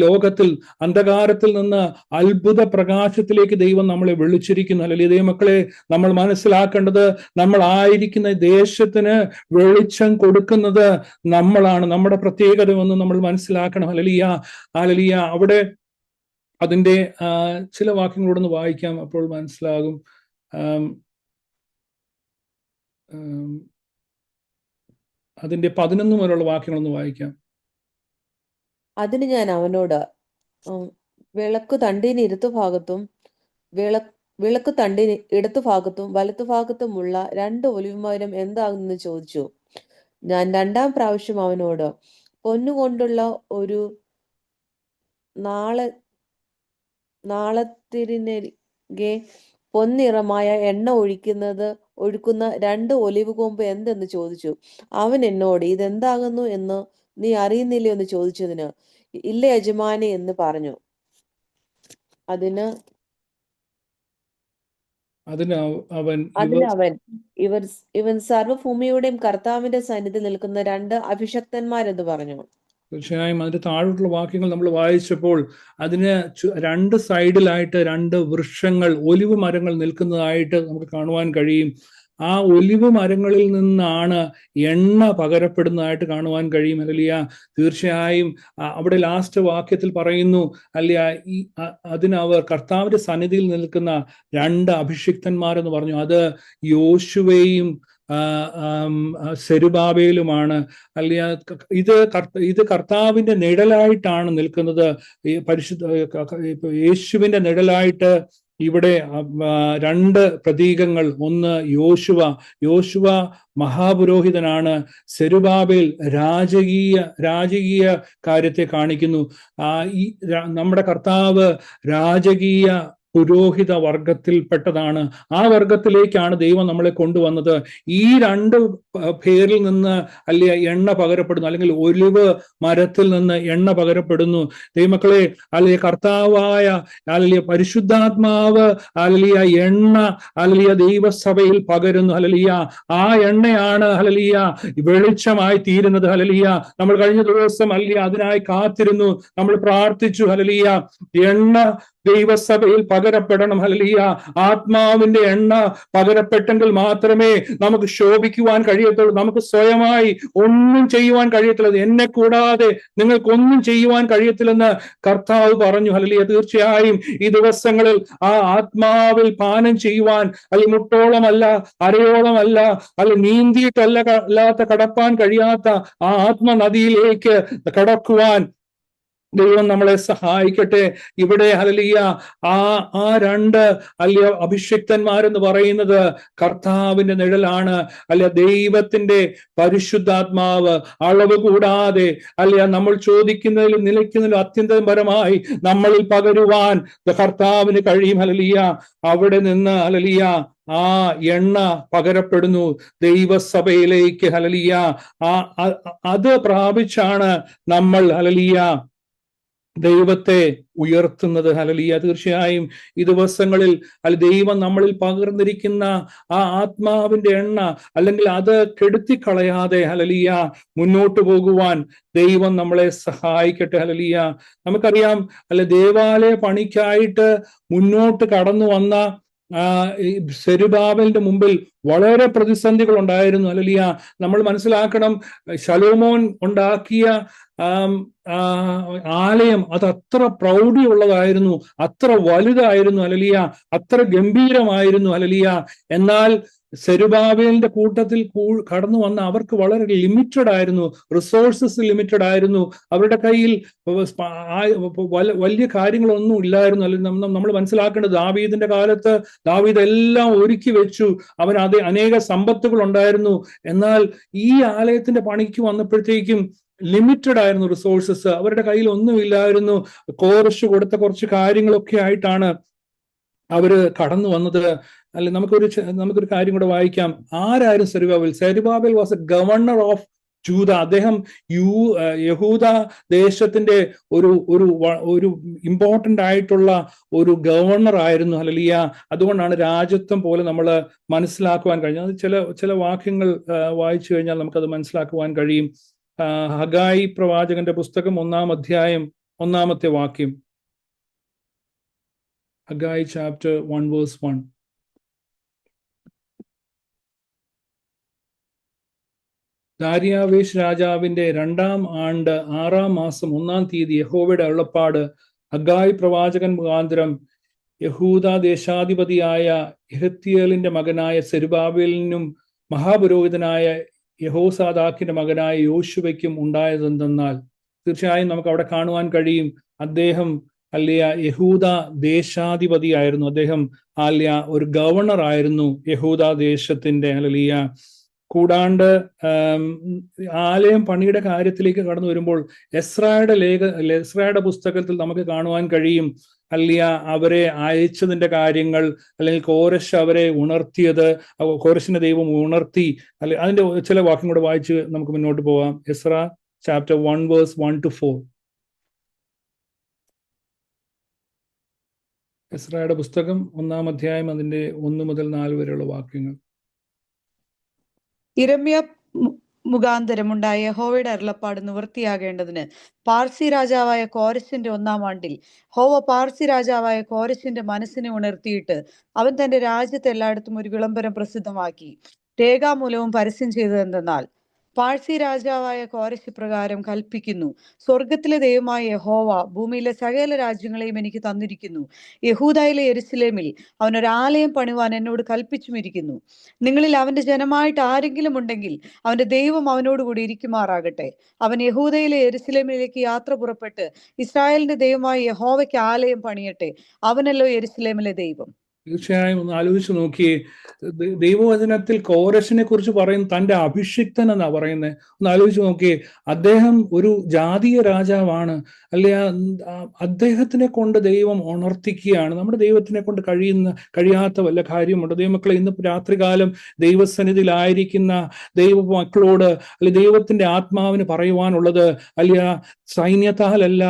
ലോകത്തിൽ അന്ധകാരത്തിൽ നിന്ന് അത്ഭുത പ്രകാശത്തിലേക്ക് ദൈവം നമ്മളെ വിളിച്ചിരിക്കുന്നു. അല്ലെങ്കിൽ ദൈവമക്കളെ, നമ്മൾ മനസ്സിലാക്കേണ്ടത്, നമ്മൾ ആയിരിക്കുന്ന ദേശത്തിന് വെളിച്ചം കൊടുക്കുന്നത് നമ്മളാണ്. നമ്മുടെ പ്രത്യേകത ഒന്ന് നമ്മൾ മനസ്സിലാക്കണം. ഹല്ലേലൂയ. ഹല്ലേലൂയ. അവിടെ അതിൻ്റെ ചില വാക്യങ്ങളോടൊന്ന് വായിക്കാം, അപ്പോൾ മനസ്സിലാകും. അതിന്റെ 11 മുതലുള്ള വാക്യങ്ങളൊന്ന് വായിക്കാം. അതിന് ഞാൻ അവനോട്, വിളക്ക് തണ്ടിന് ഇടത്തുഭാഗത്തും വിളക്ക് തണ്ടിന് ഇടത്തുഭാഗത്തും വലത്തുഭാഗത്തുമുള്ള 2 ഒലിവുമരം എന്താകുന്നെന്ന് ചോദിച്ചു. ഞാൻ 2-ാം പ്രാവശ്യം അവനോട്, പൊന്നുകൊണ്ടുള്ള ഒരു നാളത്തിരിനെ പൊന്നിറമായ എണ്ണ ഒഴുക്കുന്ന 2 ഒലിവ് കൊമ്പ് എന്തെന്ന് ചോദിച്ചു. അവൻ എന്നോട്, ഇതെന്താകുന്നു എന്ന് നീ അറിയുന്നില്ലയോ എന്ന് ചോദിച്ചതിന്, ഇല്ല യജമാനെ എന്ന് പറഞ്ഞു. അതിന് അവൻ ഇവൻ സർവ്വഭൂമിയുടെയും കർത്താവിന്റെ സന്നിധി നിൽക്കുന്ന 2 അഭിഷക്തന്മാരെന്ന് പറഞ്ഞു. തീർച്ചയായും അതിന്റെ താഴോട്ടുള്ള വാക്യങ്ങൾ നമ്മൾ വായിച്ചപ്പോൾ അതിന് 2 സൈഡിലായിട്ട് 2 വൃക്ഷങ്ങൾ, ഒലിവ് മരങ്ങൾ നിൽക്കുന്നതായിട്ട് നമുക്ക് കാണുവാൻ കഴിയും. ആ ഒലിവ് മരങ്ങളിൽ നിന്നാണ് എണ്ണ പകരപ്പെടുന്നതായിട്ട് കാണുവാൻ കഴിയും. ഹല്ലേലൂയ. തീർച്ചയായും അവിടെ ലാസ്റ്റ് വാക്യത്തിൽ പറയുന്നു അല്ല, അതിനവർ കർത്താവിന്റെ സന്നിധിയിൽ നിൽക്കുന്ന 2 അഭിഷിക്തന്മാരെന്ന് പറഞ്ഞു. അത് യോശുവയും സെരുബാബേലുമാണ്. അല്ലെങ്കിൽ ഇത് കർത്താവിന്റെ നിഴലായിട്ടാണ് നിൽക്കുന്നത്. ഈ യേശുവിന്റെ നിഴലായിട്ട് ഇവിടെ 2 പ്രതീകങ്ങൾ. ഒന്ന് യോശുവ മഹാപുരോഹിതനാണ്. സെരുബാബേൽ രാജകീയ കാര്യത്തെ കാണിക്കുന്നു. നമ്മുടെ കർത്താവ് രാജകീയ പുരോഹിത വർഗത്തിൽപ്പെട്ടതാണ്. ആ വർഗത്തിലേക്കാണ് ദൈവം നമ്മളെ കൊണ്ടുവന്നത്. ഈ 2 പേരിൽ നിന്ന് അല്ലെ എണ്ണ പകരപ്പെടുന്നു, അല്ലെങ്കിൽ ഒലിവ് മരത്തിൽ നിന്ന് എണ്ണ പകരപ്പെടുന്നു. ദൈവമക്കളെ, അല്ലെ കർത്താവായ അല്ലെ പരിശുദ്ധാത്മാവ് ഹല്ലേലൂയ എണ്ണ ഹല്ലേലൂയ ദൈവസഭയിൽ പകരുന്നു. ഹല്ലേലൂയ. ആ എണ്ണയാണ് ഹല്ലേലൂയ വെളിച്ചമായി തീരുന്നത്. ഹല്ലേലൂയ. നമ്മൾ കഴിഞ്ഞ ദിവസം ഹല്ലേലൂയ അതിനായി കാത്തിരുന്നു, നമ്മൾ പ്രാർത്ഥിച്ചു. ഹല്ലേലൂയ. എണ്ണ ദൈവസഭയിൽ പകരപ്പെടണം. ഹല്ലേലൂയ. ആത്മാവിന്റെ എണ്ണ പകരപ്പെട്ടെങ്കിൽ മാത്രമേ നമുക്ക് ശോഭിക്കുവാൻ കഴിയത്തുള്ളൂ. നമുക്ക് സ്വയമായി ഒന്നും ചെയ്യുവാൻ കഴിയത്തില്ല. എന്നെ കൂടാതെ നിങ്ങൾക്കൊന്നും ചെയ്യുവാൻ കഴിയത്തില്ലെന്ന് കർത്താവ് പറഞ്ഞു. ഹല്ലേലൂയ. തീർച്ചയായും ഈ ദിവസങ്ങളിൽ ആ ആത്മാവിൽ പാനം ചെയ്യുവാൻ, അല്ലെങ്കിൽ മുട്ടോളമല്ല, അരയോളമല്ല, അല്ലെങ്കിൽ നീന്തിയിട്ടല്ലാത്ത കടപ്പാൻ കഴിയാത്ത ആ ആത്മനദിയിലേക്ക് കടക്കുവാൻ ദൈവം നമ്മളെ സഹായിക്കട്ടെ. ഇവിടെ ഹല്ലേലൂയ ആ 2 അഭിഷിക്തന്മാരെന്ന് പറയുന്നത് കർത്താവിന്റെ നിഴലാണ്. ദൈവത്തിന്റെ പരിശുദ്ധാത്മാവ് അളവ് കൂടാതെ നമ്മൾ ചോദിക്കുന്നതിലും നിലയ്ക്കുന്നതിലും അത്യന്തപരമായി നമ്മളിൽ പകരുവാൻ കർത്താവിന് കഴിയും. ഹല്ലേലൂയ. അവിടെ നിന്ന് ഹല്ലേലൂയ ആ എണ്ണ പകരപ്പെടുന്നു ദൈവസഭയിലേക്ക്. ഹല്ലേലൂയ. അത് പ്രാപിച്ചാണ് നമ്മൾ ഹല്ലേലൂയ ദൈവത്തെ ഉയർത്തുന്നത്. ഹല്ലേലൂയ. തീർച്ചയായും ഈ ദിവസങ്ങളിൽ ദൈവം നമ്മളിൽ പകർന്നിരിക്കുന്ന ആ ആത്മാവിന്റെ എണ്ണ, അല്ലെങ്കിൽ അത് കെടുത്തിക്കളയാതെ ഹല്ലേലൂയ മുന്നോട്ട് പോകുവാൻ ദൈവം നമ്മളെ സഹായിക്കട്ടെ. ഹല്ലേലൂയ. നമുക്കറിയാം ദേവാലയ പണിക്കായിട്ട് മുന്നോട്ട് കടന്നു വന്ന സെരുബാബേലിന്റെ മുമ്പിൽ വളരെ പ്രതിസന്ധികൾ ഉണ്ടായിരുന്നു. ഹല്ലേലൂയ. നമ്മൾ മനസ്സിലാക്കണം, ശലോമോൻ ഉണ്ടാക്കിയ ആലയം അത് അത്ര പ്രൗഢിയുള്ളതായിരുന്നു, അത്ര വലുതായിരുന്നു. ഹല്ലേലൂയ. അത്ര ഗംഭീരമായിരുന്നു. ഹല്ലേലൂയ. എന്നാൽ സെരുബാബേലിന്റെ കൂട്ടത്തിൽ കടന്നു വന്ന അവർക്ക് വളരെ ലിമിറ്റഡ് ആയിരുന്നു, റിസോഴ്സസ് ലിമിറ്റഡ് ആയിരുന്നു. അവരുടെ കയ്യിൽ വലിയ കാര്യങ്ങളൊന്നും ഇല്ലായിരുന്നു. അല്ലെങ്കിൽ നമ്മൾ മനസ്സിലാക്കേണ്ടത്, ദാവീദിന്റെ കാലത്ത് ദാവീദ് എല്ലാം ഒരുക്കി വെച്ചു, അവൻ അനേക സമ്പത്തുകൾ ഉണ്ടായിരുന്നു. എന്നാൽ ഈ ആലയത്തിന്റെ പണിക്ക് വന്നപ്പോഴത്തേക്കും ലിമിറ്റഡ് ആയിരുന്നു റിസോഴ്സസ്. അവരുടെ കയ്യിൽ ഒന്നുമില്ലായിരുന്നു. കോറസ് കൊടുത്ത കുറച്ച് കാര്യങ്ങളൊക്കെ ആയിട്ടാണ് അവര് കടന്നു വന്നത്. അല്ലെ, നമുക്കൊരു കാര്യം കൂടെ വായിക്കാം. ആരായിരുന്നു Zerubbabel? Zerubbabel was a governor of Judah. അദ്ദേഹം യഹൂദ ദേശത്തിന്റെ ഒരു ഇമ്പോർട്ടന്റ് ആയിട്ടുള്ള ഒരു ഗവർണർ ആയിരുന്നു. ഹല്ലേലൂയ. അതുകൊണ്ടാണ് രാജ്യത്വം പോലെ നമ്മൾ മനസ്സിലാക്കുവാൻ കഴിഞ്ഞത്. ചില വാക്യങ്ങൾ വായിച്ചു കഴിഞ്ഞാൽ നമുക്കത് മനസ്സിലാക്കുവാൻ കഴിയും. ഹഗായി പ്രവാചകന്റെ പുസ്തകം 1-ാം അധ്യായം 1-ാമത്തെ വാക്യം. Haggai chapter 1 verse 1. ദാരിയാവേശ് രാജാവിന്റെ 2-ാം ആണ്ട് 6-ാം മാസം 1-ാം തീയതി യഹോവയുടെ അരുളപ്പാട് ഹഗായി പ്രവാചകൻ മുഖാന്തരം യഹൂദ ദേശാധിപതിയായ യെഹത്തിയേലിന്റെ മകനായ സെരുബാബേലിനും മഹാപുരോഹിതനായ യഹോസാദാക്കിന്റെ മകനായ യോശുവയ്ക്കും ഉണ്ടായതെന്തെന്നാൽ, തീർച്ചയായും നമുക്ക് അവിടെ കാണുവാൻ കഴിയും, അദ്ദേഹം യഹൂദ ദേശാധിപതിയായിരുന്നു. അദ്ദേഹം ഒരു ഗവർണർ ആയിരുന്നു യഹൂദ ദേശത്തിന്റെ. ഹല്ലേലൂയ. കൂടാണ്ട് ആലയം പണിയുടെ കാര്യത്തിലേക്ക് കടന്നു വരുമ്പോൾ എസ്രായുടെ പുസ്തകത്തിൽ നമുക്ക് കാണുവാൻ കഴിയും അവരെ അയച്ചതിന്റെ കാര്യങ്ങൾ, അല്ലെങ്കിൽ കോരശ് അവരെ ഉണർത്തിയത്, കോരശിനെ ദൈവം ഉണർത്തി. അതിന്റെ ചില വാക്യം കൂടെ വായിച്ച് നമുക്ക് മുന്നോട്ട് പോവാം. Ezra chapter 1 verse 1-4. എസ്രായുടെ പുസ്തകം 1-ാം അധ്യായം അതിന്റെ 1 മുതൽ 4 വരെയുള്ള വാക്യങ്ങൾ. യിരെമ്യാ മുഖാന്തരമുണ്ടായ യഹോവയുടെ അരുളപ്പാട് നിവൃത്തിയാകേണ്ടതിന് പാർസി രാജാവായ കോരശിന്റെ 1-ാം ആണ്ടിൽ യഹോവ പാർസി രാജാവായ കോരശിന്റെ മനസ്സിനെ ഉണർത്തിയിട്ട് അവൻ തന്റെ രാജ്യത്ത് എല്ലായിടത്തും ഒരു വിളംബരം പ്രസിദ്ധമാക്കി രേഖാമൂലവും പരസ്യം ചെയ്തതെന്തെന്നാൽ, പാഴ്സി രാജാവായ കോരശ് പ്രകാരം കൽപ്പിക്കുന്നു, സ്വർഗത്തിലെ ദൈവമായ യഹോവ ഭൂമിയിലെ സകല രാജ്യങ്ങളെയും എനിക്ക് തന്നിരിക്കുന്നു. യഹൂദയിലെ യെരുശലേമിൽ അവനൊരാലയം പണിവാൻ എന്നോട് കൽപ്പിച്ചുമിരിക്കുന്നു. നിങ്ങളിൽ അവന്റെ ജനമായിട്ട് ആരെങ്കിലും ഉണ്ടെങ്കിൽ അവന്റെ ദൈവം അവനോടുകൂടി ഇരിക്കുമാറാകട്ടെ. അവൻ യഹൂദയിലെ യെരുശലേമിലേക്ക് യാത്ര പുറപ്പെട്ട് ഇസ്രായേലിന്റെ ദൈവമായ യഹോവയ്ക്ക് ആലയം പണിയട്ടെ. അവനല്ലോ യെരുശലേമിലെ ദൈവം. തീർച്ചയായും ഒന്ന് ആലോചിച്ച് നോക്കിയേ, ദൈവവചനത്തിൽ കോരശിനെ കുറിച്ച് പറയുന്നത് തന്റെ അഭിഷിക്തൻ എന്നാ പറയുന്നത്. ഒന്ന് ആലോചിച്ച് നോക്കിയേ, അദ്ദേഹം ഒരു ജാതീയ രാജാവാണ്, അല്ലെ? അദ്ദേഹത്തിനെ കൊണ്ട് ദൈവം ഉണർത്തിക്കുകയാണ്. നമ്മുടെ ദൈവത്തിനെ കൊണ്ട് കഴിയാത്ത വല്ല കാര്യമുണ്ട്? ദൈവമക്കളെ, ഇന്ന് രാത്രികാലം ദൈവസന്നിധിയിലായിരിക്കുന്ന ദൈവ മക്കളോട് അല്ലെ ദൈവത്തിന്റെ ആത്മാവിന് പറയുവാനുള്ളത്, അല്ല സൈന്യത്താലല്ല,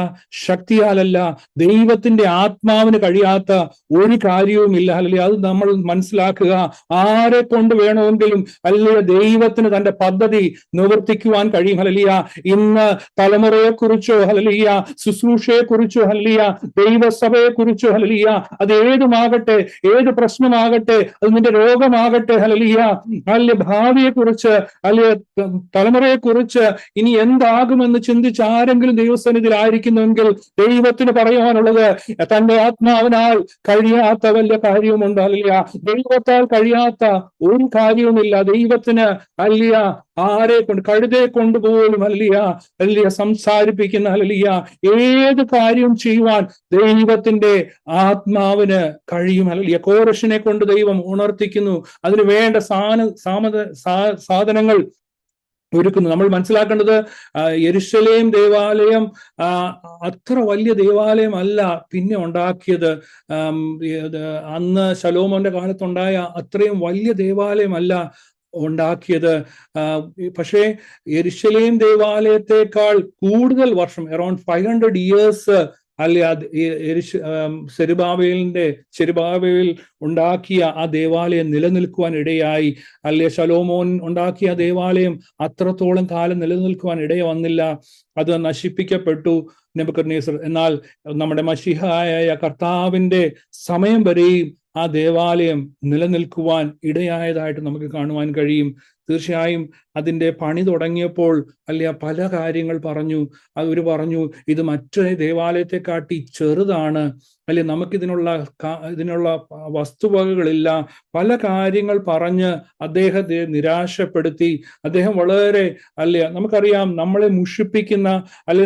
ശക്തിയാലല്ല, ദൈവത്തിന്റെ ആത്മാവിന് കഴിയാത്ത ഒരു കാര്യവുമില്ല. അല്ലെ അത് നമ്മൾ മനസ്സിലാക്കുക. ആരെ കൊണ്ട് വേണമെങ്കിലും അല്ലെ ദൈവത്തിന് തന്റെ പദ്ധതി നിവർത്തിക്കുവാൻ കഴിയും. ഹല്ലേലൂയ. ഇന്ന് തലമുറയെ കുറിച്ചോ ഹല്ലേലൂയ, ശുശ്രൂഷയെ കുറിച്ചോ ഹല്ലേലൂയ, ദൈവസഭയെ കുറിച്ചോ ഹല്ലേലൂയ, അത് ഏതുമാകട്ടെ, ഏത് പ്രശ്നമാകട്ടെ, അത് നിന്റെ രോഗമാകട്ടെ ഹല്ലേലൂയ, അല്ലെ ഭാവിയെ കുറിച്ച്, അല്ലെ തലമുറയെ കുറിച്ച് ഇനി എന്താകുമെന്ന് ചിന്തിച്ച് ആരെങ്കിലും ദൈവസന്നിധിയിലായിരിക്കുന്നുവെങ്കിൽ ദൈവത്തിന് പറയുവാനുള്ളത്, തന്റെ ആത്മാവിനാൽ കഴിയാത്ത വല്ല കാര്യവുമുണ്ട്. ഹല്ലേലൂയ. ദൈവത്താൽ കഴിയാത്ത ഒരു കാര്യവുമില്ല. ദൈവത്തിന് ഹല്ലേലൂയ ആരെ കൊണ്ട്, കഴുതയെ കൊണ്ടുപോലും ഹല്ലേലൂയ സംസാരിപ്പിക്കുന്ന ഹല്ലേലൂയ ഏത് കാര്യവും ചെയ്യുവാൻ ദൈവത്തിന്റെ ആത്മാവിന് കഴിയും. ഹല്ലേലൂയ. കോരശിനെ കൊണ്ട് ദൈവം ഉണർത്തിക്കുന്നു. അതിന് വേണ്ട സാധനങ്ങൾ ഒരുക്കുന്നു. നമ്മൾ മനസ്സിലാക്കേണ്ടത്, യെരുശലേം ദേവാലയം അത്ര വലിയ ദേവാലയം അല്ല പിന്നെ ഉണ്ടാക്കിയത്. അന്ന് ശലോമോന്റെ കാലത്തുണ്ടായ അത്രയും വലിയ ദേവാലയം അല്ല ഉണ്ടാക്കിയത്. പക്ഷേ യെരുശലേം ദേവാലയത്തെക്കാൾ കൂടുതൽ വർഷം, അറൌണ്ട് 500 years അല്ലെ സെരുബാബേൽ ഉണ്ടാക്കിയ ആ ദേവാലയം നിലനിൽക്കുവാൻ ഇടയായി. അല്ലെ ശലോമോൻ ഉണ്ടാക്കിയ ദേവാലയം അത്രത്തോളം കാലം നിലനിൽക്കുവാൻ ഇടയ വന്നില്ല. അത് നശിപ്പിക്കപ്പെട്ടു നെബൂഖദ്നേസർ. എന്നാൽ നമ്മുടെ മശീഹായായ കർത്താവിന്റെ സമയം വരെയും ആ ദേവാലയം നിലനിൽക്കുവാൻ ഇടയായതായിട്ട് നമുക്ക് കാണുവാൻ കഴിയും. തീർച്ചയായും അതിൻ്റെ പണി തുടങ്ങിയപ്പോൾ അല്ലെ പല കാര്യങ്ങൾ പറഞ്ഞു. അവർ പറഞ്ഞു, ഇത് മറ്റൊരു ദേവാലയത്തെ കാട്ടി ചെറുതാണ്, അല്ലെ ഇതിനുള്ള വസ്തുവകകളില്ല. പല കാര്യങ്ങൾ പറഞ്ഞ് അദ്ദേഹത്തെ നിരാശപ്പെടുത്തി. അദ്ദേഹം വളരെ നമുക്കറിയാം, നമ്മളെ മുഷിപ്പിക്കുന്ന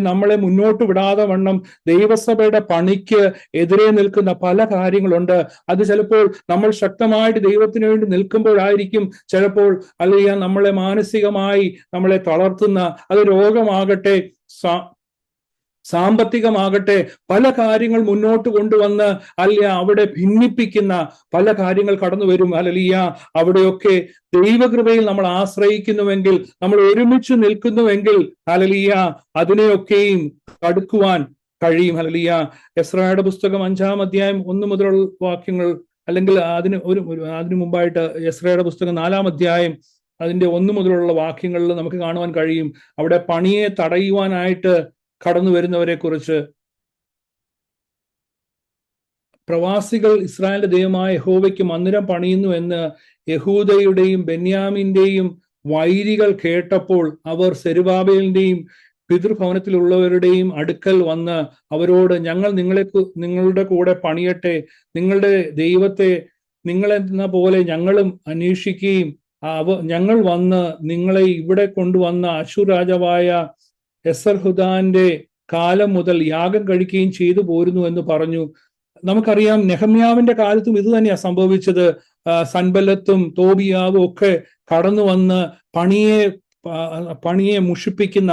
നമ്മളെ മുന്നോട്ട് വിടാതെ വണ്ണം ദൈവസഭയുടെ പണിക്ക് എതിരെ നിൽക്കുന്ന പല കാര്യങ്ങളുണ്ട്. അത് ചിലപ്പോൾ നമ്മൾ ശക്തമായിട്ട് ദൈവത്തിന് വേണ്ടി നിൽക്കുമ്പോഴായിരിക്കും ചിലപ്പോൾ നമ്മളെ മാനസികമായി നമ്മളെ തളർത്തുന്ന, അത് രോഗമാകട്ടെ, സാമ്പത്തികമാകട്ടെ, പല കാര്യങ്ങൾ മുന്നോട്ട് കൊണ്ടുവന്ന് അവിടെ ഭിന്നിപ്പിക്കുന്ന പല കാര്യങ്ങൾ കടന്നു വരും. ഹല്ലേലൂയ. അവിടെയൊക്കെ ദൈവകൃപയിൽ നമ്മൾ ആശ്രയിക്കുന്നുവെങ്കിൽ, നമ്മൾ ഒരുമിച്ച് നിൽക്കുന്നുവെങ്കിൽ ഹല്ലേലൂയ അതിനെയൊക്കെയും തടുക്കുവാൻ കഴിയും. ഹല്ലേലൂയ. എസ്രായുടെ പുസ്തകം 5-ാം അധ്യായം 1 മുതലുള്ള വാക്യങ്ങൾ, അല്ലെങ്കിൽ അതിനു മുമ്പായിട്ട് എസ്രായുടെ പുസ്തകം 4-ാം അധ്യായം അതിന്റെ 1 മുതലുള്ള വാക്യങ്ങളിൽ നമുക്ക് കാണുവാൻ കഴിയും. അവിടെ പണിയെ തടയുവാനായിട്ട് കടന്നു വരുന്നവരെ കുറിച്ച്, പ്രവാസികൾ ഇസ്രായേലിന്റെ ദൈവമായ യഹോവയ്ക്ക് മന്ദിരം പണിയുന്നു എന്ന് യഹൂദയുടെയും ബെന്യാമിന്റെയും വൈരികൾ കേട്ടപ്പോൾ അവർ സെരുബാബേലിന്റെയും പിതൃഭവനത്തിലുള്ളവരുടെയും അടുക്കൽ വന്ന് അവരോട്, ഞങ്ങൾ നിങ്ങളുടെ കൂടെ പണിയട്ടെ, നിങ്ങളുടെ ദൈവത്തെ നിങ്ങളെന്ന പോലെ ഞങ്ങളും അന്വേഷിക്കുകയും ഞങ്ങൾ വന്ന് നിങ്ങളെ ഇവിടെ കൊണ്ടുവന്ന അശ്ശൂർ രാജാവായ എസർഹുദാന്റെ കാലം മുതൽ യാഗം കഴിക്കുകയും ചെയ്തു പോരുന്നു എന്ന് പറഞ്ഞു. നമുക്കറിയാം, നെഹമ്യാവിന്റെ കാലത്തും ഇത് തന്നെയാണ് സംഭവിച്ചത്. സൻബല്ലത്തും തോബിയാവും ഒക്കെ കടന്നു വന്ന് പണിയെ മുഷിപ്പിക്കുന്ന,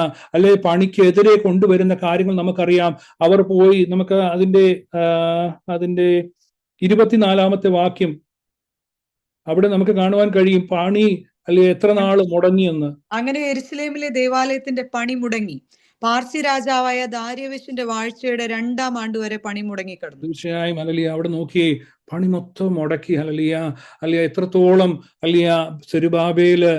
പണിക്കെതിരെ കൊണ്ടുവരുന്ന കാര്യങ്ങൾ നമുക്കറിയാം. അവർ പോയി, നമുക്ക് അതിന്റെ 24-ാമത്തെ വാക്യം അവിടെ നമുക്ക് കാണുവാൻ കഴിയും, പണി എത്ര നാള് മുടങ്ങിയെന്ന്. അങ്ങനെ യെരുശലേമിലെ ദേവാലയത്തിന്റെ പണി മുടങ്ങി. പാർസി രാജാവായ ദാര്യാവേശിന്റെ വാഴ്ചയുടെ 2-ാം ആണ്ട് വരെ പണി മുടങ്ങി കിടന്നു. തീർച്ചയായും അവിടെ നോക്കിയേ, പണി മൊത്തം മുടക്കി. എത്രത്തോളം സെരുബാബേല്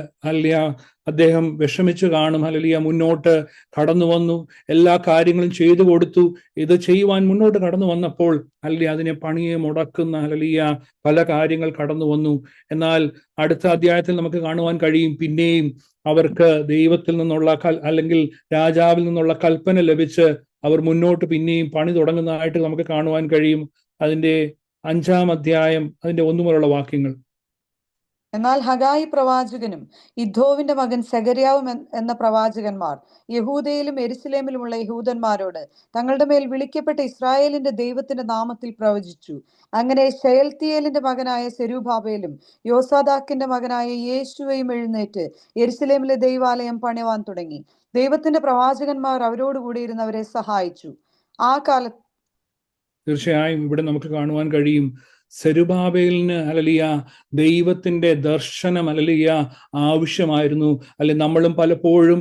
അദ്ദേഹം വിഷമിച്ചു കാണും. ഹല്ലേലൂയ. മുന്നോട്ട് കടന്നു വന്നു, എല്ലാ കാര്യങ്ങളും ചെയ്തു കൊടുത്തു. ഇത് ചെയ്യുവാൻ മുന്നോട്ട് കടന്നു വന്നപ്പോൾ ഹല്ലേലൂയ അതിനെ പണിയെ മുടക്കുന്ന ഹല്ലേലൂയ പല കാര്യങ്ങൾ കടന്നു വന്നു. എന്നാൽ അടുത്ത അധ്യായത്തിൽ നമുക്ക് കാണുവാൻ കഴിയും, പിന്നെയും അവർക്ക് ദൈവത്തിൽ നിന്നുള്ള അല്ലെങ്കിൽ രാജാവിൽ നിന്നുള്ള കൽപ്പന ലഭിച്ച് അവർ മുന്നോട്ട് പിന്നെയും പണി തുടങ്ങുന്നതായിട്ട് നമുക്ക് കാണുവാൻ കഴിയും. അതിന്റെ 5-ാം അധ്യായം അതിന്റെ 1 മുതലുള്ള വാക്യങ്ങൾ. എന്നാൽ ഹഗായി പ്രവാചകനും ഇദ്ദോവിന്റെ മകൻ സെഖര്യാവും എന്ന പ്രവാചകന്മാർ യഹൂദയിലും യെരൂശലേമിലുമുള്ള യഹൂദന്മാരോട് തങ്ങളുടെ മേൽ വിളിക്കപ്പെട്ട ഇസ്രായേലിന്റെ ദൈവത്തിന്റെ നാമത്തിൽ പ്രവചിച്ചു. അങ്ങനെ ശെയൽത്തിയേലിന്റെ മകനായ സെരുബാബേലും യോസാദാക്കിന്റെ മകനായ യേശുവയും എഴുന്നേറ്റ് യെരൂശലേമിലെ ദൈവാലയം പണിവാൻ തുടങ്ങി. ദൈവത്തിന്റെ പ്രവാചകന്മാർ അവരോടുകൂടി ഇരുന്നവരെ സഹായിച്ചു. ആ കാലത്ത് തീർച്ചയായും ഇവിടെ നമുക്ക് കാണുവാൻ കഴിയും, സെരുബാബേലിന് ഹല്ലേലൂയ ദൈവത്തിന്റെ ദർശനം ഹല്ലേലൂയ ആവശ്യമായിരുന്നു. അല്ലെ നമ്മളും പലപ്പോഴും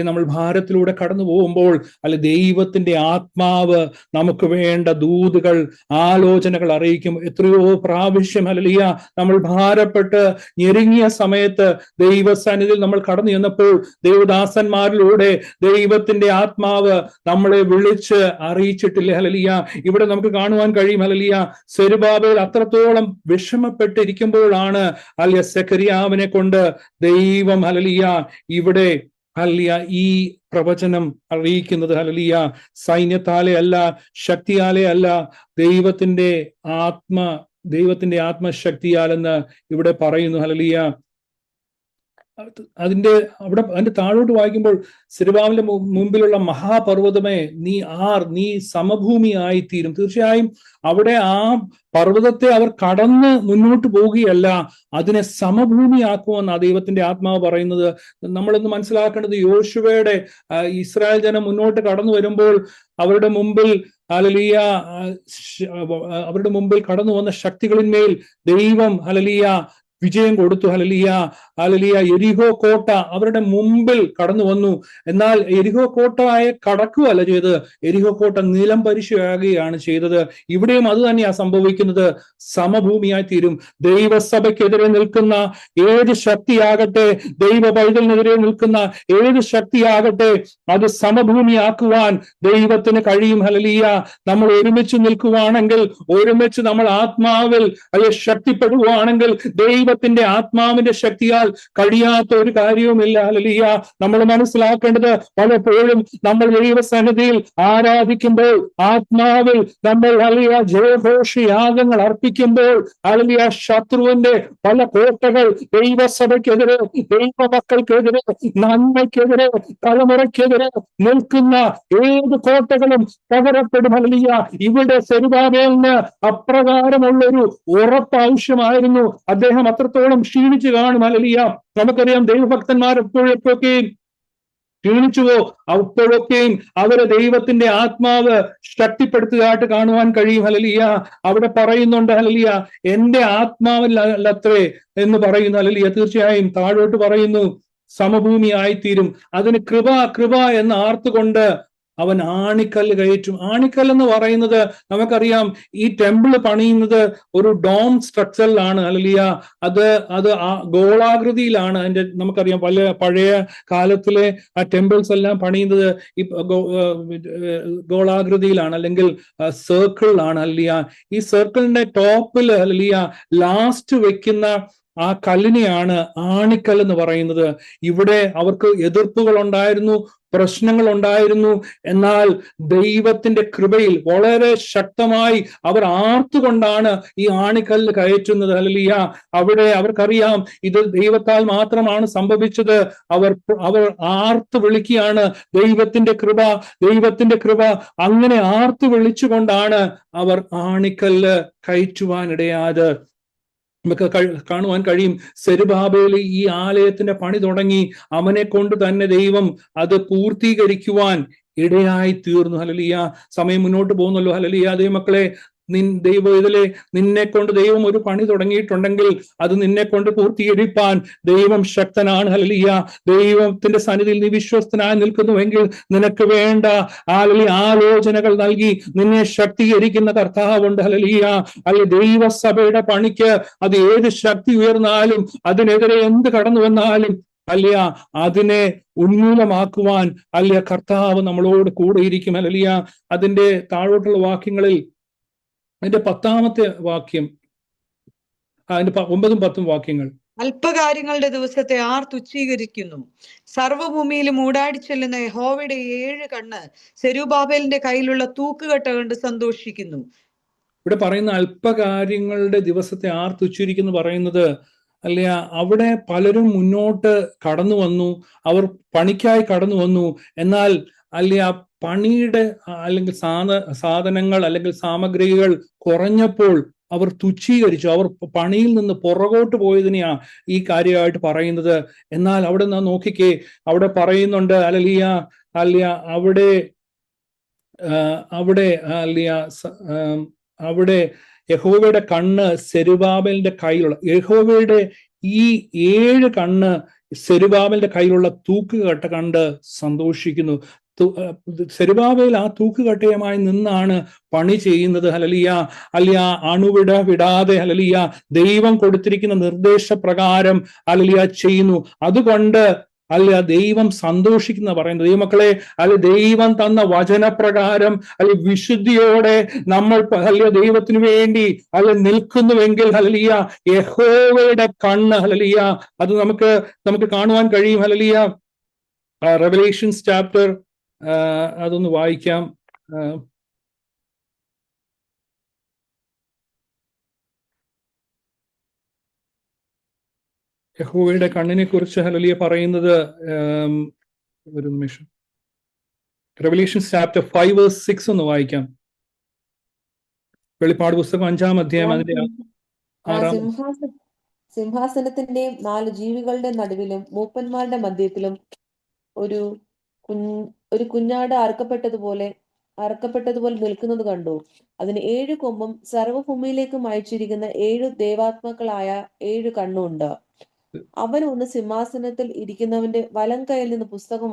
നമ്മൾ ഭാരത്തിലൂടെ കടന്നു പോകുമ്പോൾ ദൈവത്തിന്റെ ആത്മാവ് നമുക്ക് വേണ്ട ദൂതുകൾ, ആലോചനകൾ അറിയിക്കും. എത്രയോ പ്രാവശ്യം ഹല്ലേലൂയ നമ്മൾ ഭാരപ്പെട്ട് ഞെരുങ്ങിയ സമയത്ത് ദൈവസന്നിധിയിൽ നമ്മൾ കടന്നു ചെന്നപ്പോൾ ദൈവദാസന്മാരിലൂടെ ദൈവത്തിന്റെ ആത്മാവ് നമ്മളെ വിളിച്ച് അറിയിച്ചിട്ടില്ലേ ഹല്ലേലൂയ. ഇവിടെ നമുക്ക് കാണുവാൻ കഴിയും ഹല്ലേലൂയ സെരുബാബേൽ അത്രത്തോളം വിഷമപ്പെട്ടിരിക്കുമ്പോഴാണ് സെഖര്യാവിനെ കൊണ്ട് ദൈവം ഹല്ലേലൂയ ഇവിടെ ഹല്ലേലൂയ ഈ പ്രവചനം അറിയിക്കുന്നത്. ഹല്ലേലൂയ സൈന്യത്താലെ അല്ല, ശക്തിയാലെ അല്ല, ദൈവത്തിന്റെ ആത്മശക്തിയാലെന്ന് ഇവിടെ പറയുന്നു. ഹല്ലേലൂയ അതിന്റെ താഴോട്ട് വായിക്കുമ്പോൾ, സെരുബാബേലിന്റെ മുമ്പിലുള്ള മഹാപർവ്വതമേ നീ സമഭൂമിയായി തീരും. തീർച്ചയായും അവിടെ ആ പർവ്വതത്തെ അവർ കടന്ന് മുന്നോട്ട് പോവുകയല്ല, അതിനെ സമഭൂമിയാക്കുമെന്നാണ് ദൈവത്തിന്റെ ആത്മാവ് പറയുന്നത്. നമ്മളൊന്ന് മനസ്സിലാക്കേണ്ടത്, യോശുവയുടെ ഇസ്രായേൽ ജനം മുന്നോട്ട് കടന്നു വരുമ്പോൾ അവരുടെ മുമ്പിൽ ഹല്ലേലൂയ അവരുടെ മുമ്പിൽ കടന്നു വന്ന ശക്തികളിന്മേൽ ദൈവം ഹല്ലേലൂയ വിജയം കൊടുത്തു. ഹല്ലേലൂയ യെരിഹോ കോട്ട അവരുടെ മുമ്പിൽ കടന്നു വന്നു. എന്നാൽ യെരിഹോ കോട്ടയെ കടക്കുകയല്ല ചെയ്തത്, യെരിഹോ കോട്ട നിലം പരിശാകുകയാണ് ചെയ്തത്. ഇവിടെയും അത് തന്നെയാ സംഭവിക്കുന്നത്, സമഭൂമിയായി തീരും. ദൈവസഭയ്ക്കെതിരെ നിൽക്കുന്ന ഏത് ശക്തിയാകട്ടെ, ദൈവ പൈതലിനെതിരെ നിൽക്കുന്ന ഏത് ശക്തിയാകട്ടെ, അത് സമഭൂമിയാക്കുവാൻ ദൈവത്തിന് കഴിയും. ഹല്ലേലൂയ നമ്മൾ ഒരുമിച്ച് നിൽക്കുവാണെങ്കിൽ, ഒരുമിച്ച് നമ്മൾ ആത്മാവിൽ ശക്തിപ്പെടുവാണെങ്കിൽ, ദൈവത്തിന്റെ ആത്മാവിന്റെ ശക്തിയാൽ കഴിയാത്ത ഒരു കാര്യവുമില്ല. ഹല്ലേലൂയ നമ്മൾ മനസ്സിലാക്കേണ്ടത്, പലപ്പോഴും നമ്മൾ ദൈവസന്നിധിയിൽ ആരാധിക്കുമ്പോൾ, ആത്മാവിൽ നമ്മൾ ഹല്ലേലൂയ ജയഘോഷയാഗങ്ങൾ അർപ്പിക്കുമ്പോൾ, ഹല്ലേലൂയ ശത്രുവിന്റെ പല കോട്ടകൾ ദൈവസഭയ്ക്കെതിരെ, ദൈവമക്കൾക്കെതിരെ, നന്മയ്ക്കെതിരെ, തലമുറയ്ക്കെതിരെ നിൽക്കുന്ന ഏത് കോട്ടകളും തകരപ്പെടും. ഹല്ലേലൂയ ഇവിടെ സെരുബാബേലിന് അപ്രകാരമുള്ളൊരു ഉറപ്പ് ആവശ്യമായിരുന്നു. അദ്ദേഹം അത്രത്തോളം ക്ഷീണിച്ചു കാണും. ഹല്ലേലൂയ നമുക്കറിയാം, ദൈവഭക്തന്മാർ എപ്പോഴൊക്കെയും ക്ഷീണിച്ചുവോ അപ്പോഴൊക്കെയും അവരെ ദൈവത്തിന്റെ ആത്മാവ് ശക്തിപ്പെടുത്തുകയായിട്ട് കാണുവാൻ കഴിയും. ഹല്ലേലൂയ അവിടെ പറയുന്നുണ്ട്, ഹല്ലേലൂയ എന്റെ ആത്മാവിലത്രേ എന്ന് പറയുന്നു. ഹല്ലേലൂയ തീർച്ചയായും താഴോട്ട് പറയുന്നു, സമഭൂമിയായിത്തീരും. അതിന് കൃപ എന്ന് ആർത്തുകൊണ്ട് അവൻ ആണിക്കല്ല് കയറ്റും. ആണിക്കല്ല് എന്ന് പറയുന്നത് നമുക്കറിയാം, ഈ ടെമ്പിൾ പണിയുന്നത് ഒരു ഡോം സ്ട്രക്ചറിലാണ്. ഹല്ലേലൂയ അത് ഗോളാകൃതിയിലാണ്. അതിന്റെ നമുക്കറിയാം പഴയ കാലത്തിലെ ആ ടെമ്പിൾസ് എല്ലാം പണിയുന്നത് ഈ ഗോളാകൃതിയിലാണ്, അല്ലെങ്കിൽ സർക്കിളിലാണ്. ഹല്ലേലൂയ ഈ സർക്കിളിന്റെ ടോപ്പിൽ ഹല്ലേലൂയ ലാസ്റ്റ് വെക്കുന്ന ആ കല്ലിനെയാണ് ആണിക്കല്ല് എന്ന് പറയുന്നത്. ഇവിടെ അവർക്ക് എതിർപ്പുകൾ ഉണ്ടായിരുന്നു, പ്രശ്നങ്ങൾ ഉണ്ടായിരുന്നു. എന്നാൽ ദൈവത്തിന്റെ കൃപയിൽ വളരെ ശക്തമായി അവർ ആർത്തുകൊണ്ടാണ് ഈ ആണിക്കല്ല് കയറ്റുന്നത്. ഹല്ലേലൂയ അവിടെ അവർക്കറിയാം ഇത് ദൈവത്താൽ മാത്രമാണ് സംഭവിച്ചത്. അവർ ആർത്ത് വിളിക്കുകയാണ്, ദൈവത്തിന്റെ കൃപ. അങ്ങനെ ആർത്ത് വിളിച്ചുകൊണ്ടാണ് അവർ ആണിക്കല്ല് കയറ്റുവാനിടയായത്. നമുക്ക് കാണുവാൻ കഴിയും, സെരുബാബേൽ ഈ ആലയത്തിന്റെ പണി തുടങ്ങി, അവനെ കൊണ്ട് തന്നെ ദൈവം അത് പൂർത്തീകരിക്കുവാൻ ഇടയായി തീർന്നു. ഹല്ലേലൂയ സമയം മുന്നോട്ട് പോകുന്നല്ലോ. ഹല്ലേലൂയ ദൈവമക്കളെ, നിന്നെ കൊണ്ട് ദൈവം ഒരു പണി തുടങ്ങിയിട്ടുണ്ടെങ്കിൽ അത് നിന്നെ കൊണ്ട് പൂർത്തീകരിപ്പാൻ ദൈവം ശക്തനാണ്. ഹല്ലേലൂയ ദൈവത്തിന്റെ സന്നിധിയിൽ നീ വിശ്വസ്തനായി നിൽക്കുന്നുവെങ്കിൽ നിനക്ക് വേണ്ട ആലോചനകൾ നൽകി നിന്നെ ശക്തീകരിക്കുന്ന കർത്താവുണ്ട്. ഹല്ലേലൂയ ദൈവസഭയുടെ പണിക്ക് അത് ഏത് ശക്തി ഉയർന്നാലും, അതിനെതിരെ എന്ത് കടന്നു വന്നാലും അല്ലിയ അതിനെ ഉന്മൂലമാക്കുവാൻ അല്ലിയ കർത്താവ് നമ്മളോട് കൂടെ ഇരിക്കും. അല്ലിയ അതിന്റെ താഴോട്ടുള്ള വാക്യങ്ങളിൽ അതിന്റെ 10ാമത്തെ വാക്യം, അതിന്റെ 9ഉം 10ഉം വാക്യങ്ങൾ. അല്പകാര്യങ്ങളുടെ ദിവസത്തെ ആർ തുച്ഛീകരിക്കുന്നു? സർവ്വഭൂമിയിലും ഊടാടി ചെല്ലുന്ന യഹോവയുടെ 7 കണ്ണ് സെരുബാബേലിന്റെ കയ്യിലുള്ള തൂക്കുകെട്ട കണ്ട് സന്തോഷിക്കുന്നു. ഇവിടെ പറയുന്ന അല്പകാര്യങ്ങളുടെ ദിവസത്തെ ആർ തുച്ഛീകരിക്കുന്നു പറയുന്നത്, അല്ലെ, അവിടെ പലരും മുന്നോട്ട് കടന്നു വന്നു, അവർ പണിക്കായി കടന്നു വന്നു. എന്നാൽ അല്ലെ ആ പണിയുടെ അല്ലെങ്കിൽ സാധനങ്ങൾ അല്ലെങ്കിൽ സാമഗ്രികൾ കുറഞ്ഞപ്പോൾ അവർ തുച്ഛീകരിച്ചു. അവർ പണിയിൽ നിന്ന് പുറകോട്ട് പോയതിനെയാ ഈ കാര്യമായിട്ട് പറയുന്നത്. എന്നാൽ അവിടെ നാം നോക്കിക്കേ, അവിടെ പറയുന്നുണ്ട് അല്ലിയ അവിടെ യഹോവയുടെ കണ്ണ് സെരുബാബേലിന്റെ കയ്യിലുള്ള, യഹോവയുടെ ഈ 7 കണ്ണ് സെരുബാബേലിന്റെ കയ്യിലുള്ള തൂക്കുകെട്ട കണ്ട് സന്തോഷിക്കുന്നു. സെരുബാബേൽ ആ തൂക്കുകെട്ടയുമായി നിന്നാണ് പണി ചെയ്യുന്നത്. ഹല്ലേലൂയ. അണുവിട വിടാതെ ഹല്ലേലൂയ ദൈവം കൊടുത്തിരിക്കുന്ന നിർദ്ദേശപ്രകാരം ഹല്ലേലൂയ ചെയ്യുന്നു. അതുകൊണ്ട് ദൈവം സന്തോഷിക്കുന്ന പറയുന്നത്. ദൈവമക്കളെ, ദൈവം തന്ന വചനപ്രകാരം വിശുദ്ധിയോടെ നമ്മൾ ദൈവത്തിന് വേണ്ടി നിൽക്കുന്നുവെങ്കിൽ ഹല്ലേലൂയ യഹോവയുടെ കണ്ണ് ഹല്ലേലൂയ അത് നമുക്ക് കാണുവാൻ കഴിയും. ഹല്ലേലൂയ. റെവലേഷൻസ് ചാപ്റ്റർ അതൊന്ന് വായിക്കാം. യഹോവയുടെ കണ്ണിനെ കുറിച്ച് ഹല്ലേലൂയ പറയുന്നത്, ഒരു നിമിഷം, റെവലേഷൻസ് ചാപ്റ്റർ 5 verse 6 ഒന്ന് വായിക്കാം. വെളിപ്പാട് പുസ്തകം 5-ാം അധ്യായം അതിന്റെ 6-ാം. സിംഹാസനത്തിന്റെയും 4 ജീവികളുടെ നടുവിലും മൂപ്പന്മാരുടെ മധ്യത്തിലും ഒരു കുഞ്ഞാട് അറുക്കപ്പെട്ടതുപോലെ നിൽക്കുന്നത് കണ്ടു. അതിന് 7 കൊമ്പും സർവ്വഭൂമിയിലേക്കും അയച്ചിരിക്കുന്ന 7 ദേവാത്മാക്കളായ 7 കണ്ണുണ്ട്. അവൻ ഒന്ന് സിംഹാസനത്തിൽ ഇരിക്കുന്നവന്റെ വലം കയ്യിൽ നിന്ന് പുസ്തകം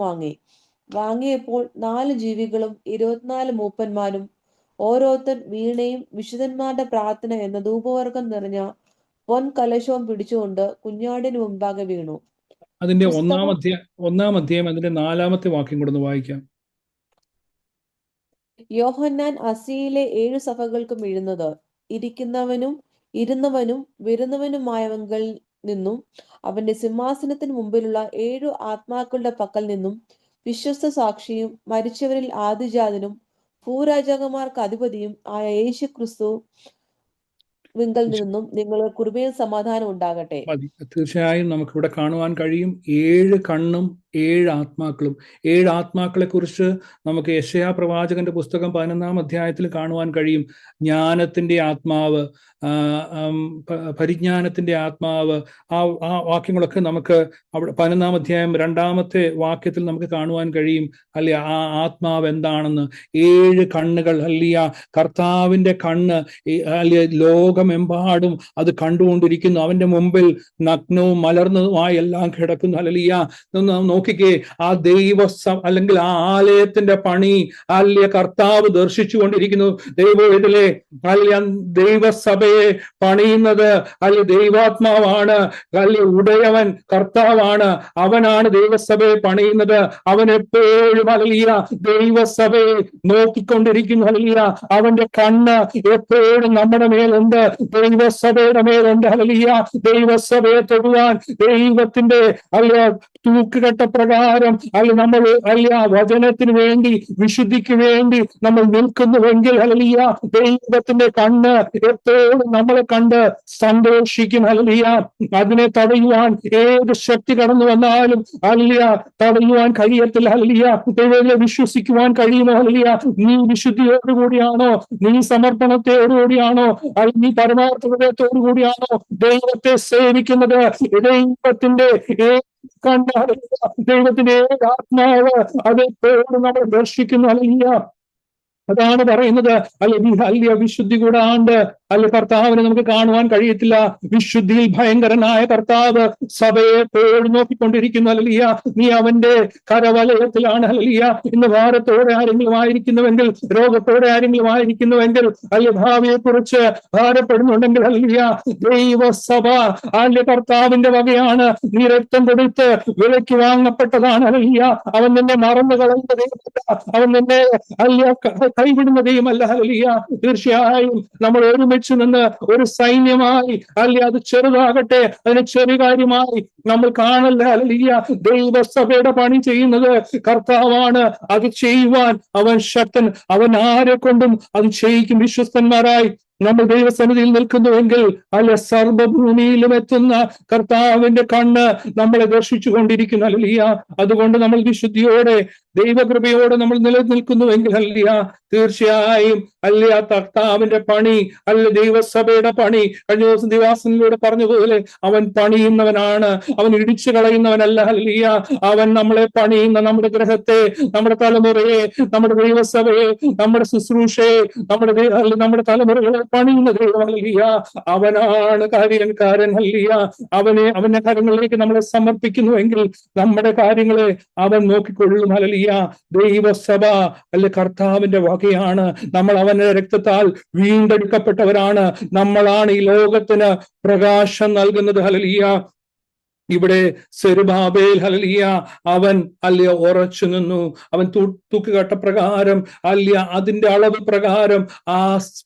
വാങ്ങിയപ്പോൾ 4 ജീവികളും 24 മൂപ്പന്മാരും ഓരോരുത്തർ വീണയും വിശുദ്ധന്മാരുടെ പ്രാർത്ഥന എന്ന ധൂപവർഗം നിറഞ്ഞ പൊൻ കലശവും പിടിച്ചുകൊണ്ട് കുഞ്ഞാടിന് മുമ്പാകെ വീണു. അതിന്റെ 1-ാം അധ്യായം അതിന്റെ 4-ാമത്തെ വാക്യം കൂടെ ഒന്ന് വായിക്കാം. യോഹന്നാൻ അസിയിലെ 7 സഭകൾക്കും എഴുതുന്നത്, ഇരിക്കുന്നവനും ഇരുന്നവനും വരുന്നവനുമായവങ്കിൽ നിന്നും അവന്റെ സിംഹാസനത്തിന് മുമ്പിലുള്ള 7 ആത്മാക്കളുടെ പക്കൽ നിന്നും വിശ്വസ്ത സാക്ഷിയും മരിച്ചവരിൽ ആദിജാതനും ഭൂരാജാക്കന്മാർക്ക് അധിപതിയും ആയ യേശു ക്രിസ്തു വിങ്കൽ നിന്നും നിങ്ങൾക്ക് കൃപയും സമാധാനം ഉണ്ടാകട്ടെ. തീർച്ചയായും നമുക്കിവിടെ കാണുവാൻ കഴിയും 7 കണ്ണും 7 ആത്മാക്കളും. 7 ആത്മാക്കളെ കുറിച്ച് നമുക്ക് യെശയ്യാ പ്രവാചകന്റെ പുസ്തകം 11-ാം അധ്യായത്തിൽ കാണുവാൻ കഴിയും. ജ്ഞാനത്തിന്റെ ആത്മാവ്, പരിജ്ഞാനത്തിന്റെ ആത്മാവ്, ആ വാക്യങ്ങളൊക്കെ നമുക്ക് അവിടെ 11-ാം അധ്യായം 2-ാമത്തെ വാക്യത്തിൽ നമുക്ക് കാണുവാൻ കഴിയും. ആ ആത്മാവ് എന്താണെന്ന്. 7 കണ്ണുകൾ കർത്താവിന്റെ കണ്ണ് ലോകമെമ്പാടും അത് കണ്ടുകൊണ്ടിരിക്കുന്നു. അവന്റെ മുമ്പിൽ നഗ്നവും മലർന്നതുമായി എല്ലാം കിടക്കുന്നു. നോക്കിക്കേ, ആ അല്ലെങ്കിൽ ആ ആലയത്തിന്റെ പണി കർത്താവ് ദർശിച്ചു കൊണ്ടിരിക്കുന്നു. ദൈവസഭയെ പണിയുന്നത് ദൈവാത്മാവാണ്. ഉടയവൻ കർത്താവാണ്. അവനാണ് ദൈവസഭയെ പണിയുന്നത്. അവൻ എപ്പോഴും ദൈവസഭയെ നോക്കിക്കൊണ്ടിരിക്കുന്നു. അവന്റെ കണ്ണ് എപ്പോഴും നമ്മുടെ മേലുണ്ട്, ദൈവസഭയുടെ മേലുണ്ട്. ദൈവസഭയെ തൊടുവാൻ ദൈവത്തിന്റെ തൂക്കുകെട്ട പ്രകാരം നമ്മൾ വചനത്തിന് വേണ്ടി, വിശുദ്ധിക്ക് വേണ്ടി നമ്മൾ നിൽക്കുന്നുവെങ്കിൽ ദൈവത്തിന്റെ കണ്ണ് എപ്പോഴും നമ്മളെ കണ്ട് സന്തോഷിക്കും. അതിനെ തടയുവാൻ ഏത് ശക്തി കടന്നു വന്നാലും തടയുവാൻ കഴിയത്തില്ല. ദൈവത്തെ വിശ്വസിക്കുവാൻ കഴിയുമോ? നീ വിശുദ്ധിയോടുകൂടിയാണോ? നീ സമർപ്പണത്തോടുകൂടിയാണോ? നീ പരമാർത്ഥതയോടു കൂടിയാണോ ദൈവത്തെ സേവിക്കുന്നത്? ദൈവത്തിന്റെ ദൈവത്തിന്റെ ആത്മാവ് അതെപ്പോഴും നമ്മൾ ദർശിക്കുന്നു. അതാണ് പറയുന്നത്. വിശുദ്ധി കൂടാണ്ട് അല്ല കർത്താവിനെ നമുക്ക് കാണുവാൻ കഴിയത്തില്ല. വിശുദ്ധിയിൽ ഭയങ്കരനായ കർത്താവ് സഭയെ എപ്പോഴും നോക്കിക്കൊണ്ടിരിക്കുന്നു. ഹല്ലേലൂയ. നീ അവന്റെ കരവലയത്തിലാണ്. ഹല്ലേലൂയ. ഇന്ന് ഭാരത്തോടെ ആരെങ്കിലും ആയിരിക്കുന്നുവെങ്കിൽ, രോഗത്തോടെ ആരെങ്കിലും ആയിരിക്കുന്നുവെങ്കിൽ, അല്ലെ ഭാവിയെ കുറിച്ച് ഭാരപ്പെടുന്നുണ്ടെങ്കിൽ, ഹല്ലേലൂയ, ദൈവസഭ അല്ലെ കർത്താവിന്റെ വകയാണ്. നീ രക്തം കൊടുത്ത് വിലയ്ക്ക് വാങ്ങപ്പെട്ടതാണ്. ഹല്ലേലൂയ. അവൻ നിന്നെ മറന്നു കളയുന്ന ദൈവമല്ല, അവൻ നിന്നെ കൈവിടുന്ന ദൈവമല്ല. ഹല്ലേലൂയ. തീർച്ചയായും നമ്മൾ ഒരുമിച്ച് നിന്ന് ഒരു സൈന്യമായി, അല്ലെ അത് ചെറുതാകട്ടെ, അതിനെ ചെറിയ കാര്യമായി നമ്മൾ കാണല്ല. ഹല്ലേലൂയ. ദൈവസഭയുടെ പണി ചെയ്യുന്നത് കർത്താവാണ്. അത് ചെയ്യുവാൻ അവൻ ശക്തൻ. അവൻ ആരെ കൊണ്ടും അത് ചെയ്യിക്കും. വിശ്വസ്തന്മാരായി നമ്മൾ ദൈവസന്നിധിയിൽ നിൽക്കുന്നുവെങ്കിൽ, അല്ല സർവഭൂമിയിലും എത്തുന്ന കർത്താവിന്റെ കണ്ണ് നമ്മളെ ദർശിച്ചു കൊണ്ടിരിക്കുന്നു. ഹല്ലേലൂയ. അതുകൊണ്ട് നമ്മൾ വിശുദ്ധിയോടെ ദൈവകൃപയോടെ നമ്മൾ നിലനിൽക്കുന്നുവെങ്കിൽ, ഹല്ലേലൂയ, തീർച്ചയായും അല്ല കർത്താവിന്റെ പണി, അല്ല ദൈവസഭയുടെ പണി, കഴിഞ്ഞ ദിവസം ദിവാസനിലൂടെ പറഞ്ഞതുപോലെ അവൻ പണിയുന്നവനാണ്, അവൻ ഇടിച്ചു കളയുന്നവനല്ല. ഹല്ലേലൂയ. അവൻ നമ്മളെ പണിയുന്ന, നമ്മുടെ ഗ്രഹത്തെ, നമ്മുടെ തലമുറയെ, നമ്മുടെ ദൈവസഭയെ, നമ്മുടെ ശുശ്രൂഷയെ, നമ്മുടെ തലമുറകളെ പണിയുന്ന ദൈവം. ഹല്ലേലൂയ. അവനാണ് കാര്യക്കാരൻ. ഹല്ലേലൂയ. അവന്റെ കാര്യങ്ങളിലേക്ക് നമ്മളെ സമർപ്പിക്കുന്നുവെങ്കിൽ നമ്മുടെ കാര്യങ്ങളെ അവൻ നോക്കിക്കൊള്ളും. ഹല്ലേലൂയ. ദൈവസഭ അല്ലെ കർത്താവിന്റെ വകയാണ്. നമ്മൾ അവന്റെ രക്തത്താൽ വീണ്ടെടുക്കപ്പെട്ടവരാണ്. നമ്മളാണ് ഈ ലോകത്തിന് പ്രകാശം നൽകുന്നത്. ഹല്ലേലൂയ. ഇവിടെ സെരുബാബേൽ, ഹല്ലേലൂയ, അവൻ അല്ലെ ഉറച്ചു നിന്നു. അവൻ തൂക്കുകെട്ട പ്രകാരം, അല്ലെ അതിന്റെ അളവ് പ്രകാരം ആ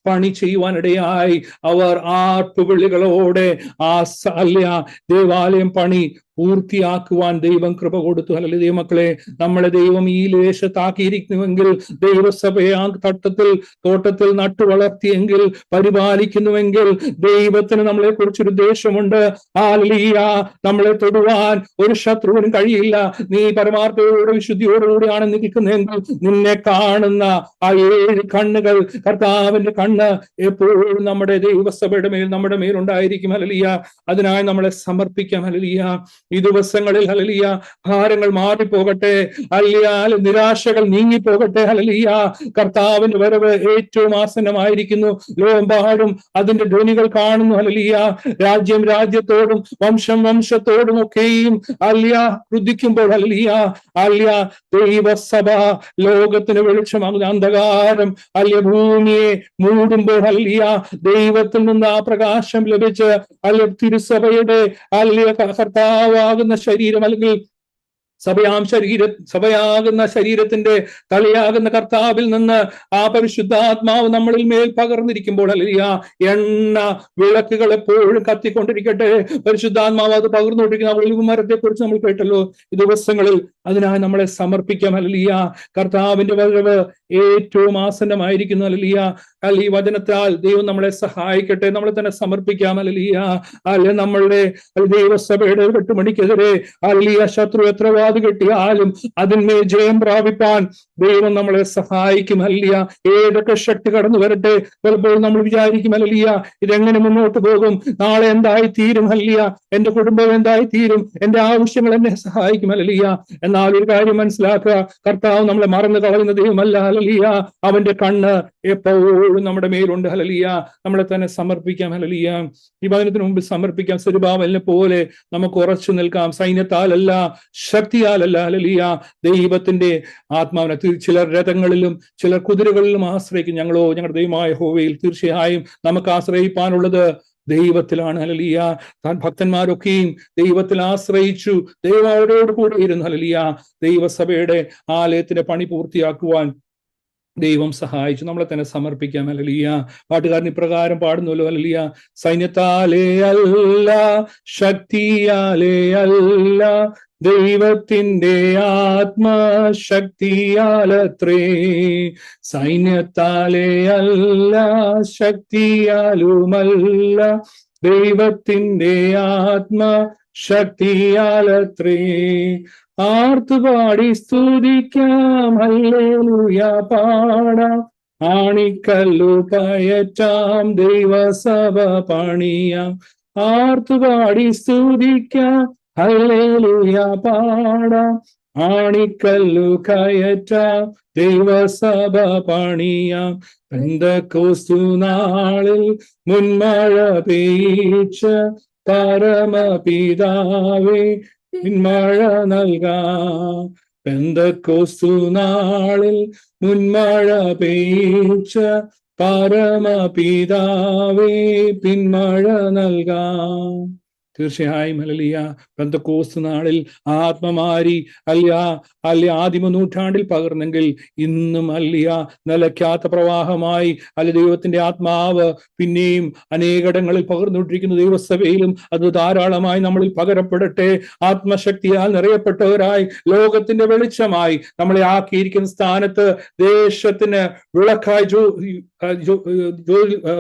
പണി ചെയ്യുവാനിടയായി. അവർ ആർപ്പുവിളികളോടെ അല്ലെ ദേവാലയം പണി പൂർത്തിയാക്കുവാൻ ദൈവം കൃപ കൊടുത്തു. ഹല്ലേലൂയ. ദൈവമക്കളെ, നമ്മളെ ദൈവം ഈ ദേശത്താക്കിയിരിക്കുന്നുവെങ്കിൽ, ദൈവസഭയെ ആ തോട്ടത്തിൽ നട്ടു വളർത്തിയെങ്കിൽ, പരിപാലിക്കുന്നുവെങ്കിൽ, ദൈവത്തിന് നമ്മളെ കുറിച്ചൊരു ദേശമുണ്ട്. ഹല്ലേലൂയ. നമ്മളെ തൊടുവാൻ ഒരു ശത്രുവിനും കഴിയില്ല. നീ പരമാർത്ഥയോടെ വിശുദ്ധിയോടുകൂടിയാണ് നിൽക്കുന്നതെങ്കിൽ, നിന്നെ കാണുന്ന ആ 7 കണ്ണുകൾ, കർത്താവിന്റെ കണ്ണ് എപ്പോഴും നമ്മുടെ ദൈവസഭയുടെ മേൽ, നമ്മുടെ മേലുണ്ടായിരിക്കും. ഹല്ലേലൂയ. അതിനായി നമ്മളെ സമർപ്പിക്കാം. ഹല്ലേലൂയ. ഈ ദിവസങ്ങളിൽ, ഹല്ലേലൂയ, ഭാരങ്ങൾ മാറിപ്പോകട്ടെ, അല്ല നിരാശകൾ നീങ്ങിപ്പോകട്ടെ. ഹല്ലേലൂയ. കർത്താവിന്റെ വരവ് ഏറ്റവും ആസന്നമായിരിക്കുന്നു. ലോകമെമ്പാടും അതിന്റെ ധ്വനികൾ കാണുന്നു. ഹല്ലേലൂയ. രാജ്യം രാജ്യത്തോടും വംശം വംശത്തോടും ഒക്കെയും ക്രുദ്ധിക്കുമ്പോൾ, ഹല്ലേലൂയ, ദൈവസഭ ലോകത്തിന് വെളിച്ചമാകുന്ന അന്ധകാരം ഭൂമിയെ മൂടുമ്പോൾ, ഹല്ലേലൂയ, ദൈവത്തിൽ നിന്ന് ആ പ്രകാശം ലഭിച്ച് തിരുസഭയുടെ കർത്താവാകുന്ന ശരീരം, അല്ലെങ്കിൽ സഭയാകുന്ന ശരീരത്തിന്റെ തലയാകുന്ന കർത്താവിൽ നിന്ന് ആ പരിശുദ്ധാത്മാവ് നമ്മളിൽ മേൽ പകർന്നിരിക്കുമ്പോൾ, ഹല്ലേലൂയ, എണ്ണ വിളക്കുകൾ എപ്പോഴും കത്തിക്കൊണ്ടിരിക്കട്ടെ. പരിശുദ്ധാത്മാവ് അത് പകർന്നുകൊണ്ടിരിക്കുന്ന ഒലിവുമരത്തെ കുറിച്ച് നമ്മൾ കേട്ടല്ലോ ഈ ദിവസങ്ങളിൽ. അതിനായി നമ്മളെ സമർപ്പിക്കാം. ഹല്ലേലൂയ. കർത്താവിന്റെ വരവ് ഏറ്റവും ആസന്നമായിരിക്കുന്നു. ഹല്ലേലൂയ. ഈ വചനത്താൽ ദൈവം നമ്മളെ സഹായിക്കട്ടെ. നമ്മളെ തന്നെ സമർപ്പിക്കാം. ഹല്ലേലൂയ. നമ്മളുടെ ദൈവസഭയുടെ വെട്ടുമണിക്കെതിരെ ശത്രു എത്ര വാത് കെട്ടിയാലും അതിന്മേൽ ജയം പ്രാപിപ്പാൻ ദൈവം നമ്മളെ സഹായിക്കും. ഹല്ലേലൂയ. ഏതൊക്കെ ശക്തി കടന്നു വരട്ടെ, പലപ്പോഴും നമ്മൾ വിചാരിക്കും, ഹല്ലേലൂയ, ഇതെങ്ങനെ മുന്നോട്ട് പോകും, നാളെ എന്തായി തീരും, ഹല്ലേലൂയ, എന്റെ കുടുംബം എന്തായി തീരും, എന്റെ ആവശ്യങ്ങൾ എന്നെ സഹായിക്കും. ഹല്ലേലൂയ. എന്നാൽ ഒരു കാര്യം മനസ്സിലാക്കുക, കർത്താവ് നമ്മളെ മറന്നു കളയുന്ന ദൈവമല്ല. ഹല്ലേലൂയ. അവന്റെ കണ്ണ് എപ്പോഴും നമ്മുടെ മേലുണ്ട്. ഹല്ലേലൂയ. നമ്മളെ തന്നെ സമർപ്പിക്കാം. ഹല്ലേലൂയ. ഈ വചനത്തിന് മുമ്പിൽ സമർപ്പിക്കാം. സെരുബ്ബാബേലിനെ പോലെ നമുക്ക് ഉറച്ചു നിൽക്കാം. സൈന്യത്താലല്ല, ശക്തിയാലല്ല. ഹല്ലേലൂയ. ദൈവത്തിന്റെ ആത്മാവിനെ. ചിലർ രഥങ്ങളിലും ചിലർ കുതിരകളിലും ആശ്രയിക്കും. ഞങ്ങളോ ഞങ്ങളുടെ ദൈവമായ യഹോവയിൽ. തീർച്ചയായും നമുക്ക് ആശ്രയിപ്പാനുള്ളത് ദൈവത്തിലാണ്. ഹല്ലേലൂയ. താൻ ഭക്തന്മാരൊക്കെയും ദൈവത്തിൽ ആശ്രയിച്ചു, ദൈവം അവരോട് കൂടെ ഇരുന്നു. ഹല്ലേലൂയ. ദൈവസഭയുടെ ആലയത്തിന്റെ പണി പൂർത്തിയാക്കുവാൻ ദൈവം സഹായിച്ചു. നമ്മളെ തന്നെ സമർപ്പിക്കാം. ഹല്ലേലൂയ. പാട്ടുകാരൻ ഇപ്രകാരം പാടുന്നല്ലോ. ഹല്ലേലൂയ. സൈന്യത്താലേ അല്ല, ശക്തിയാലേ അല്ല, ദൈവത്തിന്റെ ആത്മശക്തിയാലത്രേ. സൈന്യത്താലേ അല്ല, ശക്തിയാലുമല്ല, ദൈവത്തിന്റെ ആത്മശക്തിയാലത്രേ. ആർത്തുപാടി സ്തുതിക്കാം, ഹല്ലേലൂയ പാടാം, ആണിക്കല്ലു കയറ്റാം, ദൈവസഭ പണിയാം. ആർത്തുപാടി സ്തുതിക്കാം, ഹല്ലേലൂയ പാടാം, ആണിക്കല്ലു കയറ്റാം, ദൈവസഭ പണിയാം. പെന്തക്കോസ്തു നാളിൽ മുൻമഴ പെയ്യിച്ച പരമപിതാവേ പിന്മഴ നൽകാം. പെന്തക്കോസ്തു നാളിൽ മുൻമഴ പെയ്യിച്ച പരമപിതാവേ പിന്മഴ നൽകാം. തീർച്ചയായും ഹല്ലേലൂയ. പെന്തക്കോസ്ത് നാളിൽ ആത്മമാരി ആദിമ നൂറ്റാണ്ടിൽ പകർന്നെങ്കിൽ ഇന്നും നിലയ്ക്കാത്ത പ്രവാഹമായി ദൈവത്തിന്റെ ആത്മാവ് പിന്നെയും അനേകടങ്ങളിൽ പകർന്നുകൊണ്ടിരിക്കുന്ന ദൈവസഭയിലും അത് ധാരാളമായി നമ്മളിൽ പകരപ്പെടട്ടെ. ആത്മശക്തിയാൽ നിറയപ്പെട്ടവരായി ലോകത്തിന്റെ വെളിച്ചമായി നമ്മളെ ആക്കിയിരിക്കുന്ന സ്ഥാനത്ത് ദേശത്തിന് വിളക്കായി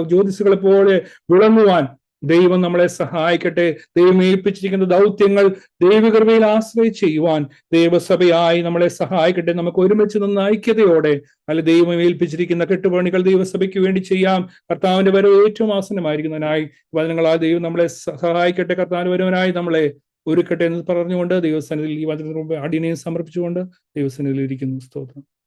ജ്യോതിസുകളെ പോലെ വിളങ്ങുവാൻ ദൈവം നമ്മളെ സഹായിക്കട്ടെ. ദൈവം ഏൽപ്പിച്ചിരിക്കുന്ന ദൗത്യങ്ങൾ ദൈവകൃപയിൽ ആശ്രയിച്ച് ചെയ്യുവാൻ ദൈവസഭയായി നമ്മളെ സഹായിക്കട്ടെ. നമുക്ക് ഒരുമിച്ച് നിന്ന് ഐക്യതയോടെ ദൈവം ഏൽപ്പിച്ചിരിക്കുന്ന കെട്ടുപണികൾ ദൈവസഭയ്ക്ക് വേണ്ടി ചെയ്യാം. കർത്താവിന്റെ വരവ് ഏറ്റവും ആസന്നമായിരിക്കുന്നതിനായി വചനങ്ങളാൽ ദൈവം നമ്മളെ സഹായിക്കട്ടെ. കർത്താവിന്റെ വരവിനായി നമ്മളെ ഒരുക്കട്ടെ എന്ന് പറഞ്ഞുകൊണ്ട് ദൈവസന്നിധിയിൽ ഈ വചനത്തിന് മുമ്പ് അടിയനെയും സമർപ്പിച്ചുകൊണ്ട് ദൈവസന്നിധിയിൽ ഇരിക്കുന്നു. സ്തോത്രം.